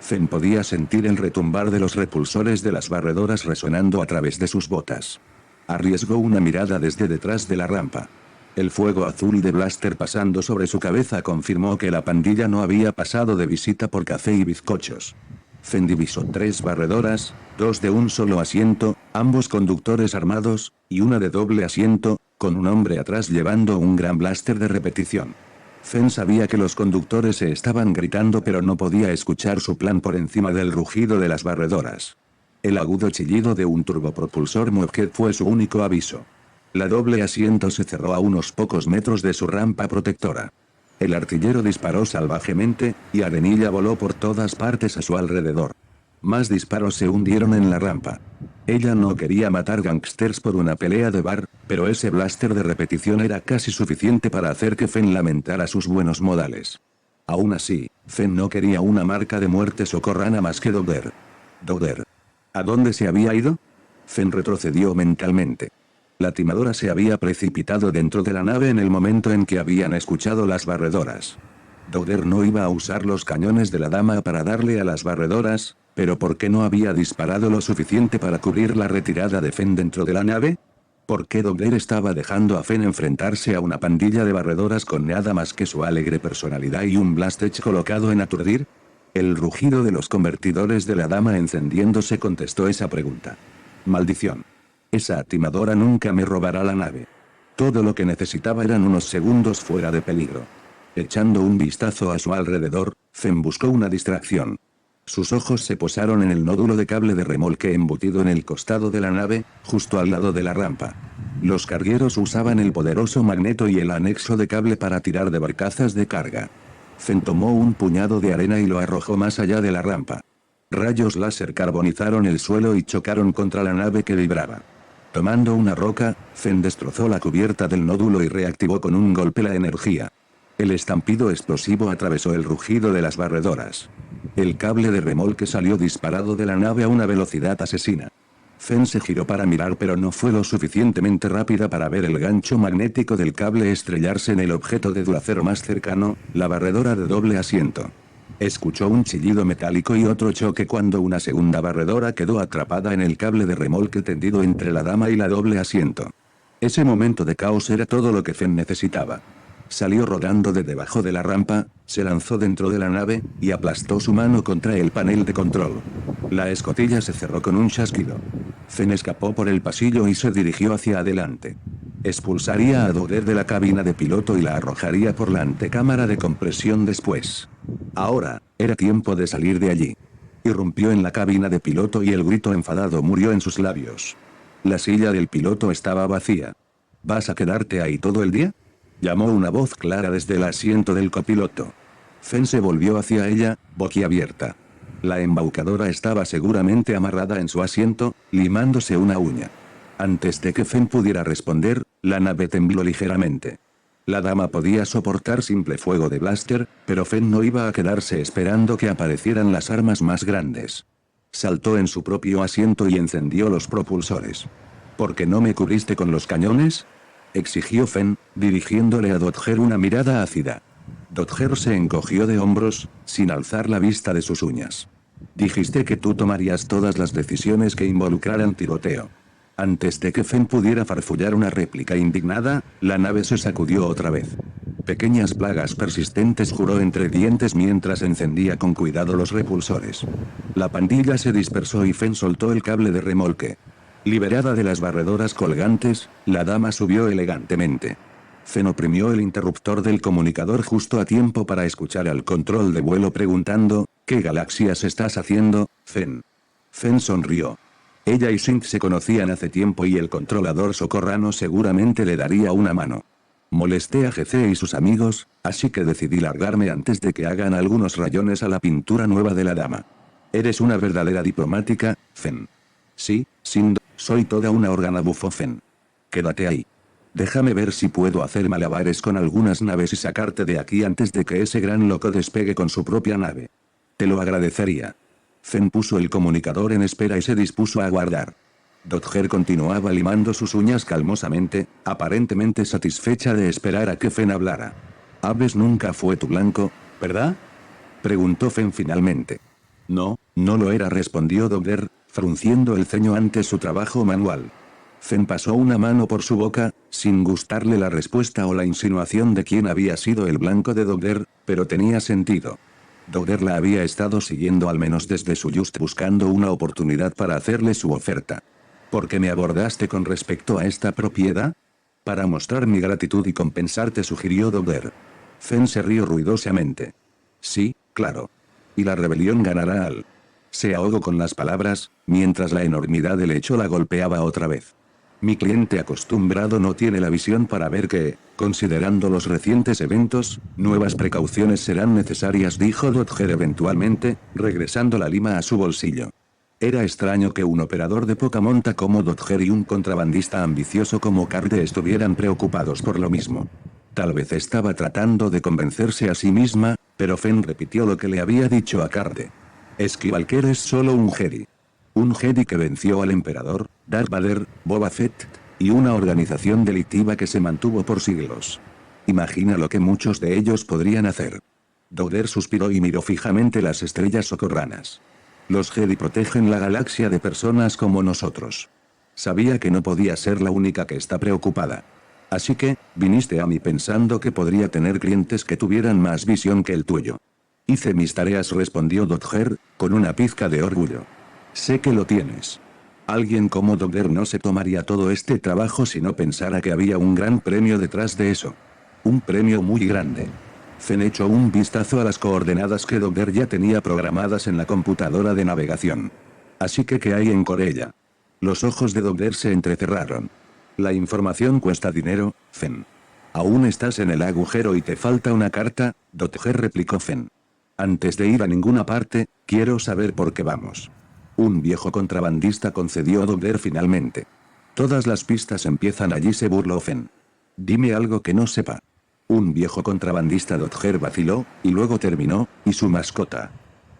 Fenn podía sentir el retumbar de los repulsores de las barredoras resonando a través de sus botas. Arriesgó una mirada desde detrás de la rampa. El fuego azul de blaster pasando sobre su cabeza confirmó que la pandilla no había pasado de visita por café y bizcochos. Fenn divisó 3 barredoras, 2 de un solo asiento, ambos conductores armados, y una de doble asiento, con un hombre atrás llevando un gran blaster de repetición. Fenn sabía que los conductores se estaban gritando pero no podía escuchar su plan por encima del rugido de las barredoras. El agudo chillido de un turbopropulsor Movjet fue su único aviso. La doble asiento se cerró a unos pocos metros de su rampa protectora. El artillero disparó salvajemente, y arenilla voló por todas partes a su alrededor. Más disparos se hundieron en la rampa. Ella no quería matar gángsters por una pelea de bar, pero ese blaster de repetición era casi suficiente para hacer que Fenn lamentara sus buenos modales. Aún así, Fenn no quería una marca de muerte socorrana más que Dogger. Dogger. ¿A dónde se había ido? Fenn retrocedió mentalmente. La timadora se había precipitado dentro de la nave en el momento en que habían escuchado las barredoras. Dogger no iba a usar los cañones de la dama para darle a las barredoras, pero ¿por qué no había disparado lo suficiente para cubrir la retirada de Fenn dentro de la nave? ¿Por qué Dogger estaba dejando a Fenn enfrentarse a una pandilla de barredoras con nada más que su alegre personalidad y un blastech colocado en aturdir? El rugido de los convertidores de la dama encendiéndose contestó esa pregunta. Maldición. Esa timadora nunca me robará la nave. Todo lo que necesitaba eran unos segundos fuera de peligro. Echando un vistazo a su alrededor, Fenn buscó una distracción. Sus ojos se posaron en el nódulo de cable de remolque embutido en el costado de la nave, justo al lado de la rampa. Los cargueros usaban el poderoso magneto y el anexo de cable para tirar de barcazas de carga. Fenn tomó un puñado de arena y lo arrojó más allá de la rampa. Rayos láser carbonizaron el suelo y chocaron contra la nave que vibraba. Tomando una roca, Fenn destrozó la cubierta del nódulo y reactivó con un golpe la energía. El estampido explosivo atravesó el rugido de las barredoras. El cable de remolque salió disparado de la nave a una velocidad asesina. Fenn se giró para mirar pero no fue lo suficientemente rápida para ver el gancho magnético del cable estrellarse en el objeto de duracero más cercano, la barredora de doble asiento. Escuchó un chillido metálico y otro choque cuando una segunda barredora quedó atrapada en el cable de remolque tendido entre la dama y la doble asiento. Ese momento de caos era todo lo que Fenn necesitaba. Salió rodando de debajo de la rampa, se lanzó dentro de la nave, y aplastó su mano contra el panel de control. La escotilla se cerró con un chasquido. Fenn escapó por el pasillo y se dirigió hacia adelante. Expulsaría a Dogger de la cabina de piloto y la arrojaría por la antecámara de compresión después. Ahora, era tiempo de salir de allí. Irrumpió en la cabina de piloto y el grito enfadado murió en sus labios. La silla del piloto estaba vacía. ¿Vas a quedarte ahí todo el día?, llamó una voz clara desde el asiento del copiloto. Fenn se volvió hacia ella, boquiabierta. La embaucadora estaba seguramente amarrada en su asiento, limándose una uña. Antes de que Fenn pudiera responder, la nave tembló ligeramente. La dama podía soportar simple fuego de blaster, pero Fenn no iba a quedarse esperando que aparecieran las armas más grandes. Saltó en su propio asiento y encendió los propulsores. ¿Por qué no me cubriste con los cañones?, exigió Fen, dirigiéndole a Dodger una mirada ácida. Dodger se encogió de hombros, sin alzar la vista de sus uñas. Dijiste que tú tomarías todas las decisiones que involucraran tiroteo. Antes de que Fen pudiera farfullar una réplica indignada, la nave se sacudió otra vez. Pequeñas plagas persistentes, juró entre dientes mientras encendía con cuidado los repulsores. La pandilla se dispersó y Fen soltó el cable de remolque. Liberada de las barredoras colgantes, la dama subió elegantemente. Fen oprimió el interruptor del comunicador justo a tiempo para escuchar al control de vuelo preguntando: ¿qué galaxias estás haciendo, Fen? Fen sonrió. Ella y Synth se conocían hace tiempo y el controlador socorrano seguramente le daría una mano. Molesté a GC y sus amigos, así que decidí largarme antes de que hagan algunos rayones a la pintura nueva de la dama. Eres una verdadera diplomática, Fen. Sí, soy toda una organabufo, Fen. Quédate ahí. Déjame ver si puedo hacer malabares con algunas naves y sacarte de aquí antes de que ese gran loco despegue con su propia nave. Te lo agradecería. Fen puso el comunicador en espera y se dispuso a aguardar. Dodger continuaba limando sus uñas calmosamente, aparentemente satisfecha de esperar a que Fen hablara. Aves nunca fue tu blanco, ¿verdad?, preguntó Fen finalmente. No, no lo era, respondió Dodger, frunciendo el ceño ante su trabajo manual. Fen pasó una mano por su boca, sin gustarle la respuesta o la insinuación de quién había sido el blanco de Dodger, pero tenía sentido. Dodger la había estado siguiendo al menos desde su Just, buscando una oportunidad para hacerle su oferta. ¿Por qué me abordaste con respecto a esta propiedad? Para mostrar mi gratitud y compensarte, sugirió Dodger. Fen se rió ruidosamente. Sí, claro. Y la rebelión ganará al... Se ahogó con las palabras, mientras la enormidad del hecho la golpeaba otra vez. Mi cliente acostumbrado no tiene la visión para ver que, considerando los recientes eventos, nuevas precauciones serán necesarias, dijo Dodger eventualmente, regresando la lima a su bolsillo. Era extraño que un operador de poca monta como Dodger y un contrabandista ambicioso como Carde estuvieran preocupados por lo mismo. Tal vez estaba tratando de convencerse a sí misma, pero Fen repitió lo que le había dicho a Carde. Skywalker es solo un Jedi. Un Jedi que venció al emperador, Darth Vader, Boba Fett, y una organización delictiva que se mantuvo por siglos. Imagina lo que muchos de ellos podrían hacer. Dodger suspiró y miró fijamente las estrellas socorranas. Los Jedi protegen la galaxia de personas como nosotros. Sabía que no podía ser la única que está preocupada. Así que, viniste a mí pensando que podría tener clientes que tuvieran más visión que el tuyo. Hice mis tareas, respondió Dodger, con una pizca de orgullo. Sé que lo tienes. Alguien como Dodger no se tomaría todo este trabajo si no pensara que había un gran premio detrás de eso. Un premio muy grande. Fen echó un vistazo a las coordenadas que Dodger ya tenía programadas en la computadora de navegación. Así que, ¿qué hay en Corella? Los ojos de Dodger se entrecerraron. La información cuesta dinero, Fen. Aún estás en el agujero y te falta una carta, Dodger, replicó Fen. Antes de ir a ninguna parte, quiero saber por qué vamos. Un viejo contrabandista, concedió Dodger finalmente. Todas las pistas empiezan allí, se burló Fen. Dime algo que no sepa. Un viejo contrabandista, Dodger vaciló, y luego terminó, ¿y su mascota?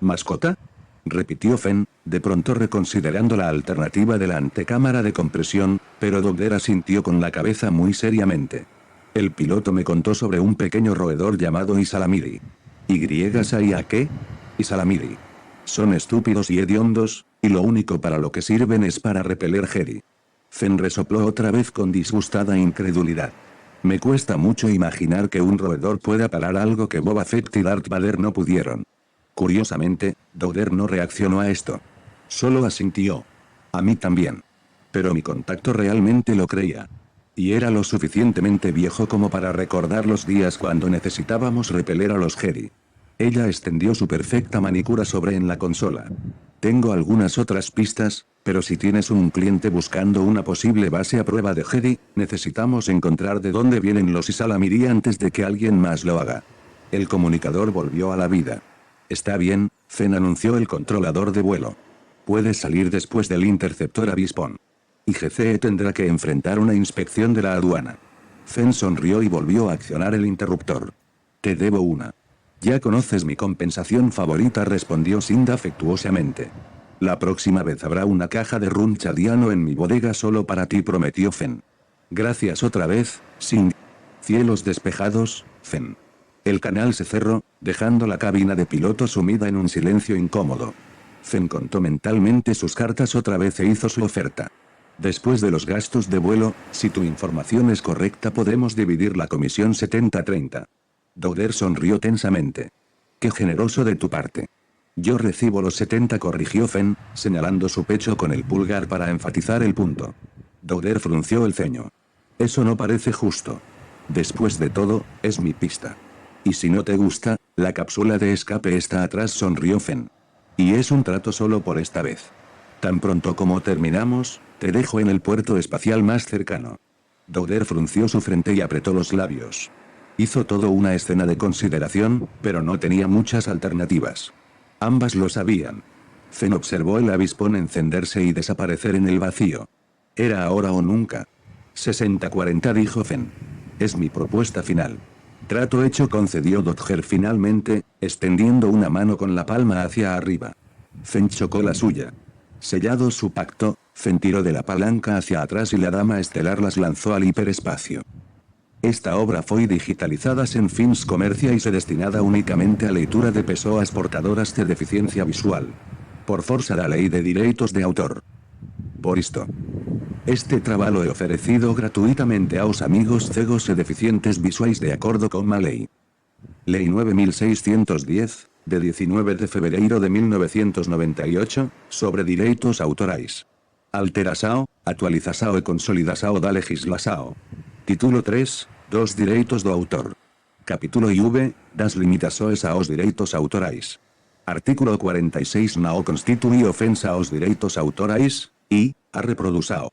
¿Mascota?, repitió Fen, de pronto reconsiderando la alternativa de la antecámara de compresión, pero Dodger asintió con la cabeza muy seriamente. El piloto me contó sobre un pequeño roedor llamado Isalamiri. ¿Y qué? Isalamiri. Son estúpidos y hediondos, y lo único para lo que sirven es para repeler Jedi. Fen resopló otra vez con disgustada incredulidad. Me cuesta mucho imaginar que un roedor pueda parar algo que Boba Fett y Darth Vader no pudieron. Curiosamente, Dodger no reaccionó a esto. Solo asintió. A mí también. Pero mi contacto realmente lo creía. Y era lo suficientemente viejo como para recordar los días cuando necesitábamos repeler a los Jedi. Ella extendió su perfecta manicura sobre en la consola. Tengo algunas otras pistas, pero si tienes un cliente buscando una posible base a prueba de Jedi, necesitamos encontrar de dónde vienen los Isalamiri antes de que alguien más lo haga. El comunicador volvió a la vida. Está bien, Fen, anunció el controlador de vuelo. Puedes salir después del interceptor avispón. Y GCE tendrá que enfrentar una inspección de la aduana. Fen sonrió y volvió a accionar el interruptor. Te debo una. Ya conoces mi compensación favorita, respondió Sind afectuosamente. La próxima vez habrá una caja de rum chadiano en mi bodega solo para ti, prometió Fen. Gracias otra vez, Sing. Cielos despejados, Fen. El canal se cerró, dejando la cabina de piloto sumida en un silencio incómodo. Fen contó mentalmente sus cartas otra vez e hizo su oferta. Después de los gastos de vuelo, si tu información es correcta podemos dividir la comisión 70-30. Dowder sonrió tensamente. Qué generoso de tu parte. Yo recibo los 70, corrigió Fen, señalando su pecho con el pulgar para enfatizar el punto. Dowder frunció el ceño. Eso no parece justo. Después de todo, es mi pista. Y si no te gusta, la cápsula de escape está atrás, sonrió Fen. Y es un trato solo por esta vez. Tan pronto como terminamos, te dejo en el puerto espacial más cercano. Dowder frunció su frente y apretó los labios. Hizo todo una escena de consideración, pero no tenía muchas alternativas. Ambas lo sabían. Fen observó el avispón encenderse y desaparecer en el vacío. Era ahora o nunca. 60-40, dijo Fen. Es mi propuesta final. Trato hecho, concedió Dodger finalmente, extendiendo una mano con la palma hacia arriba. Fen chocó la suya. Sellado su pacto, Fen tiró de la palanca hacia atrás y la dama estelar las lanzó al hiperespacio. Esta obra fue digitalizada en fins comerciais y destinada únicamente a lectura de persoas portadoras de deficiencia visual. Por forza da lei de direitos de autor. Por isto. Este traballo é oferecido gratuitamente aos amigos cegos e deficientes visuais de acordo con a lei. Lei 9610, de 19 de fevereiro de 1998, sobre direitos autorais. Alteração, actualização e consolidação da legislação. Título 3, dos direitos do autor. Capítulo IV, das limitações aos direitos autorais. Artículo 46 não constitui ofensa aos direitos autorais, e, a reprodução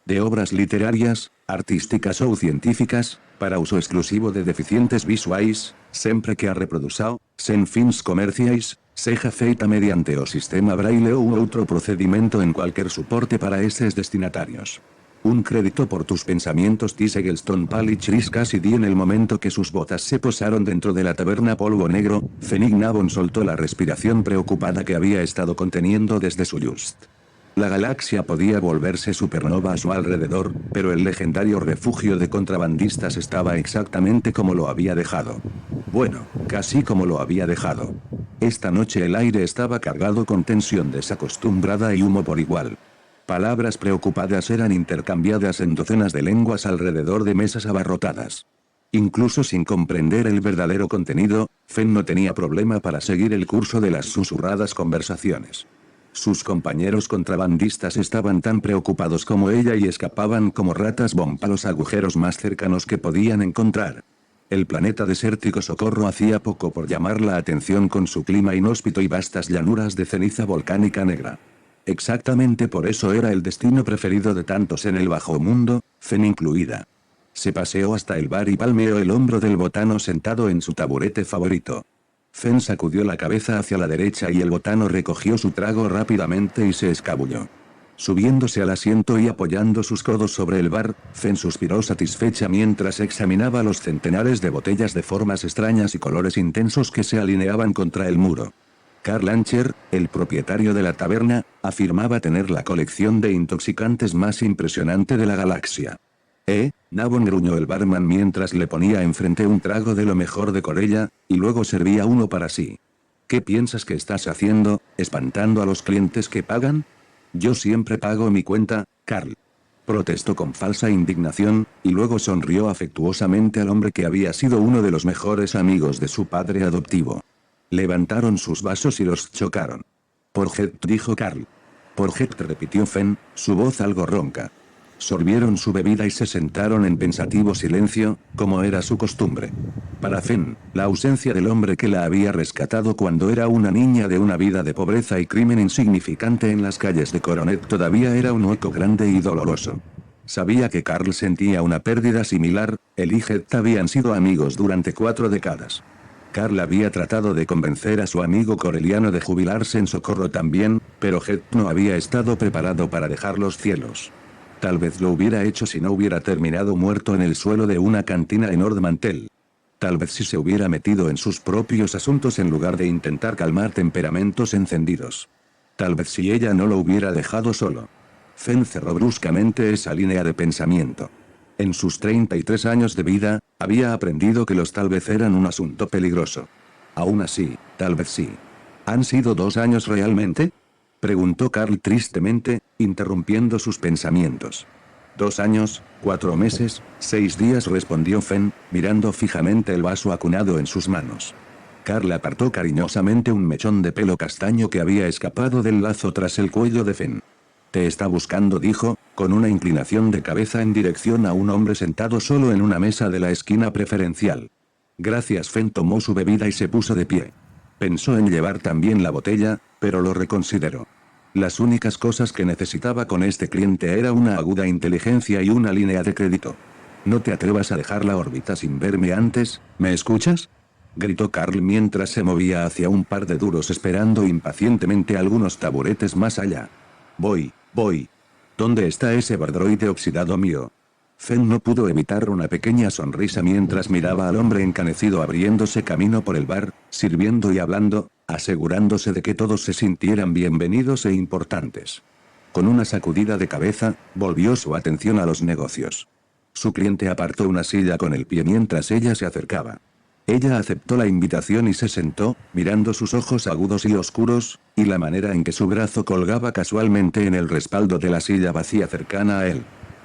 de obras literarias, artísticas ou científicas, para uso exclusivo de deficientes visuais, sempre que a reprodução, sen fins comerciais, seja feita mediante o sistema braille ou outro procedimento en cualquier suporte para eses destinatarios. Un crédito por tus pensamientos, dice Stone Pally Chris Cassidy. En el momento que sus botas se posaron dentro de la taberna Polvo Negro, Fennig Nabon soltó la respiración preocupada que había estado conteniendo desde su just. La galaxia podía volverse supernova a su alrededor, pero el legendario refugio de contrabandistas estaba exactamente como lo había dejado. Bueno, casi como lo había dejado. Esta noche el aire estaba cargado con tensión desacostumbrada y humo por igual. Palabras preocupadas eran intercambiadas en docenas de lenguas alrededor de mesas abarrotadas. Incluso sin comprender el verdadero contenido, Fen no tenía problema para seguir el curso de las susurradas conversaciones. Sus compañeros contrabandistas estaban tan preocupados como ella y escapaban como ratas bomba a los agujeros más cercanos que podían encontrar. El planeta desértico Socorro hacía poco por llamar la atención con su clima inhóspito y vastas llanuras de ceniza volcánica negra. Exactamente por eso era el destino preferido de tantos en el bajo mundo, Fen incluida. Se paseó hasta el bar y palmeó el hombro del botano sentado en su taburete favorito. Fen sacudió la cabeza hacia la derecha y el botano recogió su trago rápidamente y se escabulló. Subiéndose al asiento y apoyando sus codos sobre el bar, Fen suspiró satisfecha mientras examinaba los centenares de botellas de formas extrañas y colores intensos que se alineaban contra el muro. Carl Ancher, el propietario de la taberna, afirmaba tener la colección de intoxicantes más impresionante de la galaxia. Nabon, gruñó el barman mientras le ponía enfrente un trago de lo mejor de Corella, y luego servía uno para sí. ¿Qué piensas que estás haciendo, espantando a los clientes que pagan? Yo siempre pago mi cuenta, Carl. Protestó con falsa indignación, y luego sonrió afectuosamente al hombre que había sido uno de los mejores amigos de su padre adoptivo. Levantaron sus vasos y los chocaron. Por Jet, dijo Carl. Por Jet, repitió Fen, su voz algo ronca. Sorbieron su bebida y se sentaron en pensativo silencio, como era su costumbre. Para Fen, la ausencia del hombre que la había rescatado cuando era una niña de una vida de pobreza y crimen insignificante en las calles de Coronet todavía era un hueco grande y doloroso. Sabía que Carl sentía una pérdida similar, él y Jet habían sido amigos durante 4 décadas. Carl había tratado de convencer a su amigo coreliano de jubilarse en Socorro también, pero Jet no había estado preparado para dejar los cielos. Tal vez lo hubiera hecho si no hubiera terminado muerto en el suelo de una cantina en Nordmantel. Tal vez si se hubiera metido en sus propios asuntos en lugar de intentar calmar temperamentos encendidos. Tal vez si ella no lo hubiera dejado solo. Fen cerró bruscamente esa línea de pensamiento. En sus 33 años de vida, había aprendido que los tal vez eran un asunto peligroso. Aún así, tal vez sí. ¿Han sido 2 años realmente? Preguntó Carl tristemente, interrumpiendo sus pensamientos. 2 años, 4 meses, 6 días, respondió Fen, mirando fijamente el vaso acunado en sus manos. Carl apartó cariñosamente un mechón de pelo castaño que había escapado del lazo tras el cuello de Fen. Te está buscando, dijo, con una inclinación de cabeza en dirección a un hombre sentado solo en una mesa de la esquina preferencial. Gracias. Fen tomó su bebida y se puso de pie. Pensó en llevar también la botella, pero lo reconsideró. Las únicas cosas que necesitaba con este cliente era una aguda inteligencia y una línea de crédito. No te atrevas a dejar la órbita sin verme antes, ¿me escuchas? Gritó Carl mientras se movía hacia un par de duros esperando impacientemente algunos taburetes más allá. Voy. ¿Dónde está ese bardroide oxidado mío? Fen no pudo evitar una pequeña sonrisa mientras miraba al hombre encanecido abriéndose camino por el bar, sirviendo y hablando, asegurándose de que todos se sintieran bienvenidos e importantes. Con una sacudida de cabeza, volvió su atención a los negocios. Su cliente apartó una silla con el pie mientras ella se acercaba. Ella aceptó la invitación y se sentó, mirando sus ojos agudos y oscuros, y la manera en que su brazo colgaba casualmente en el respaldo de la silla vacía cercana a él.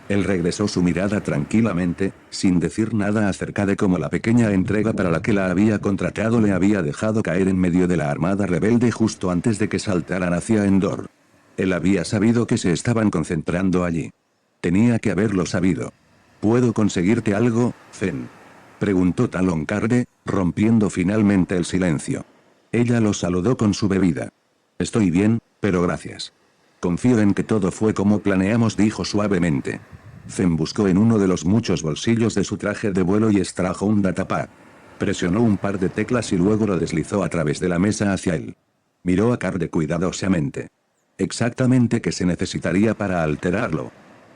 Él regresó su mirada tranquilamente, sin decir nada acerca de cómo la pequeña entrega para la que la había contratado le había dejado caer en medio de la armada rebelde justo antes de que saltaran hacia Endor. Él había sabido que se estaban concentrando allí. Tenía que haberlo sabido. ¿Puedo conseguirte algo, Fen?, preguntó Talon Karrde, rompiendo finalmente el silencio. Ella lo saludó con su bebida. Estoy bien, pero gracias. Confío en que todo fue como planeamos, dijo suavemente. Fen buscó en uno de los muchos bolsillos de su traje de vuelo y extrajo un datapad. Presionó un par de teclas y luego lo deslizó a través de la mesa hacia él. Miró a Karrde cuidadosamente. Exactamente qué se necesitaría para alterarlo.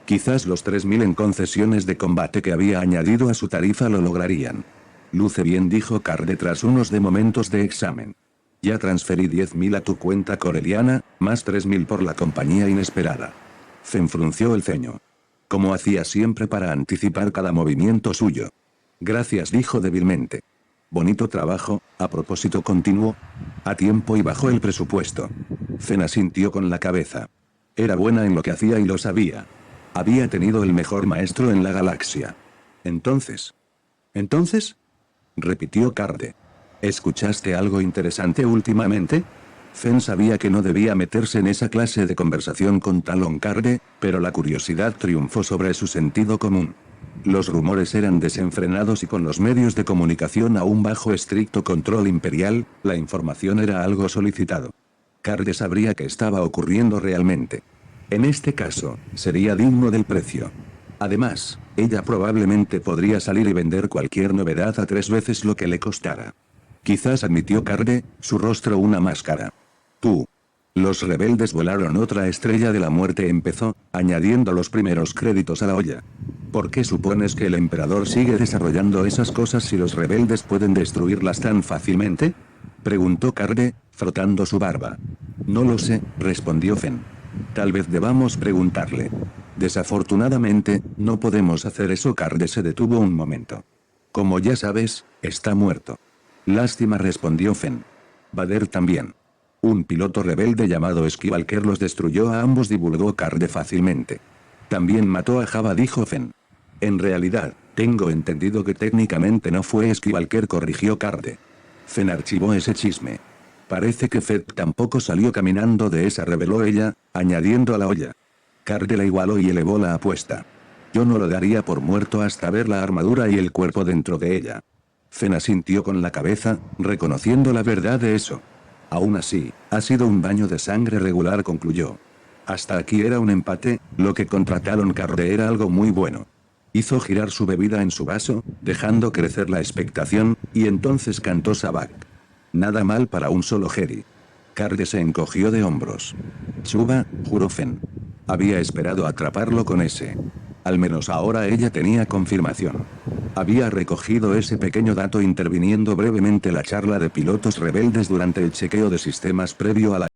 Quizás los 3.000 en concesiones de combate que había añadido a su tarifa lo lograrían. Luce bien, dijo Karrde tras unos de momentos de examen. Ya transferí 10.000 a tu cuenta coreliana, más 3.000 por la compañía inesperada. Fen frunció el ceño. Como hacía siempre para anticipar cada movimiento suyo. Gracias, dijo débilmente. Bonito trabajo, a propósito, continuó. A tiempo y bajo el presupuesto. Fen asintió con la cabeza. Era buena en lo que hacía y lo sabía. Había tenido el mejor maestro en la galaxia. ¿Entonces? Repitió Karrde. ¿Escuchaste algo interesante últimamente? Fen sabía que no debía meterse en esa clase de conversación con Talon Karrde, pero la curiosidad triunfó sobre su sentido común. Los rumores eran desenfrenados y con los medios de comunicación aún bajo estricto control imperial, la información era algo solicitado. Karrde sabría qué estaba ocurriendo realmente. En este caso, sería digno del precio. Además, ella probablemente podría salir y vender cualquier novedad a 3 veces lo que le costara. Quizás, admitió Karrde, su rostro una máscara. Tú. Los rebeldes volaron otra estrella de la muerte, empezó, añadiendo los primeros créditos a la olla. ¿Por qué supones que el emperador sigue desarrollando esas cosas si los rebeldes pueden destruirlas tan fácilmente? Preguntó Karrde, frotando su barba. No lo sé, respondió Fen. Tal vez debamos preguntarle. Desafortunadamente, no podemos hacer eso. Karrde se detuvo un momento. Como ya sabes, está muerto. Lástima, respondió Fen. Vader también. Un piloto rebelde llamado Skywalker los destruyó a ambos, divulgó Karrde fácilmente. También mató a Jabba, dijo Fen. En realidad, tengo entendido que técnicamente no fue Skywalker, corrigió Karrde. Fen archivó ese chisme. Parece que Fett tampoco salió caminando de esa, reveló ella, añadiendo a la olla. Karrde la igualó y elevó la apuesta. Yo no lo daría por muerto hasta ver la armadura y el cuerpo dentro de ella. Fen asintió con la cabeza, reconociendo la verdad de eso. Aún así, ha sido un baño de sangre regular, concluyó. Hasta aquí era un empate, lo que contrataron Karrde era algo muy bueno. Hizo girar su bebida en su vaso, dejando crecer la expectación, y entonces cantó Sabak. Nada mal para un solo Jedi. Karrde se encogió de hombros. Chuba, juró Fen. Había esperado atraparlo con ese. Al menos ahora ella tenía confirmación. Había recogido ese pequeño dato interviniendo brevemente la charla de pilotos rebeldes durante el chequeo de sistemas previo a la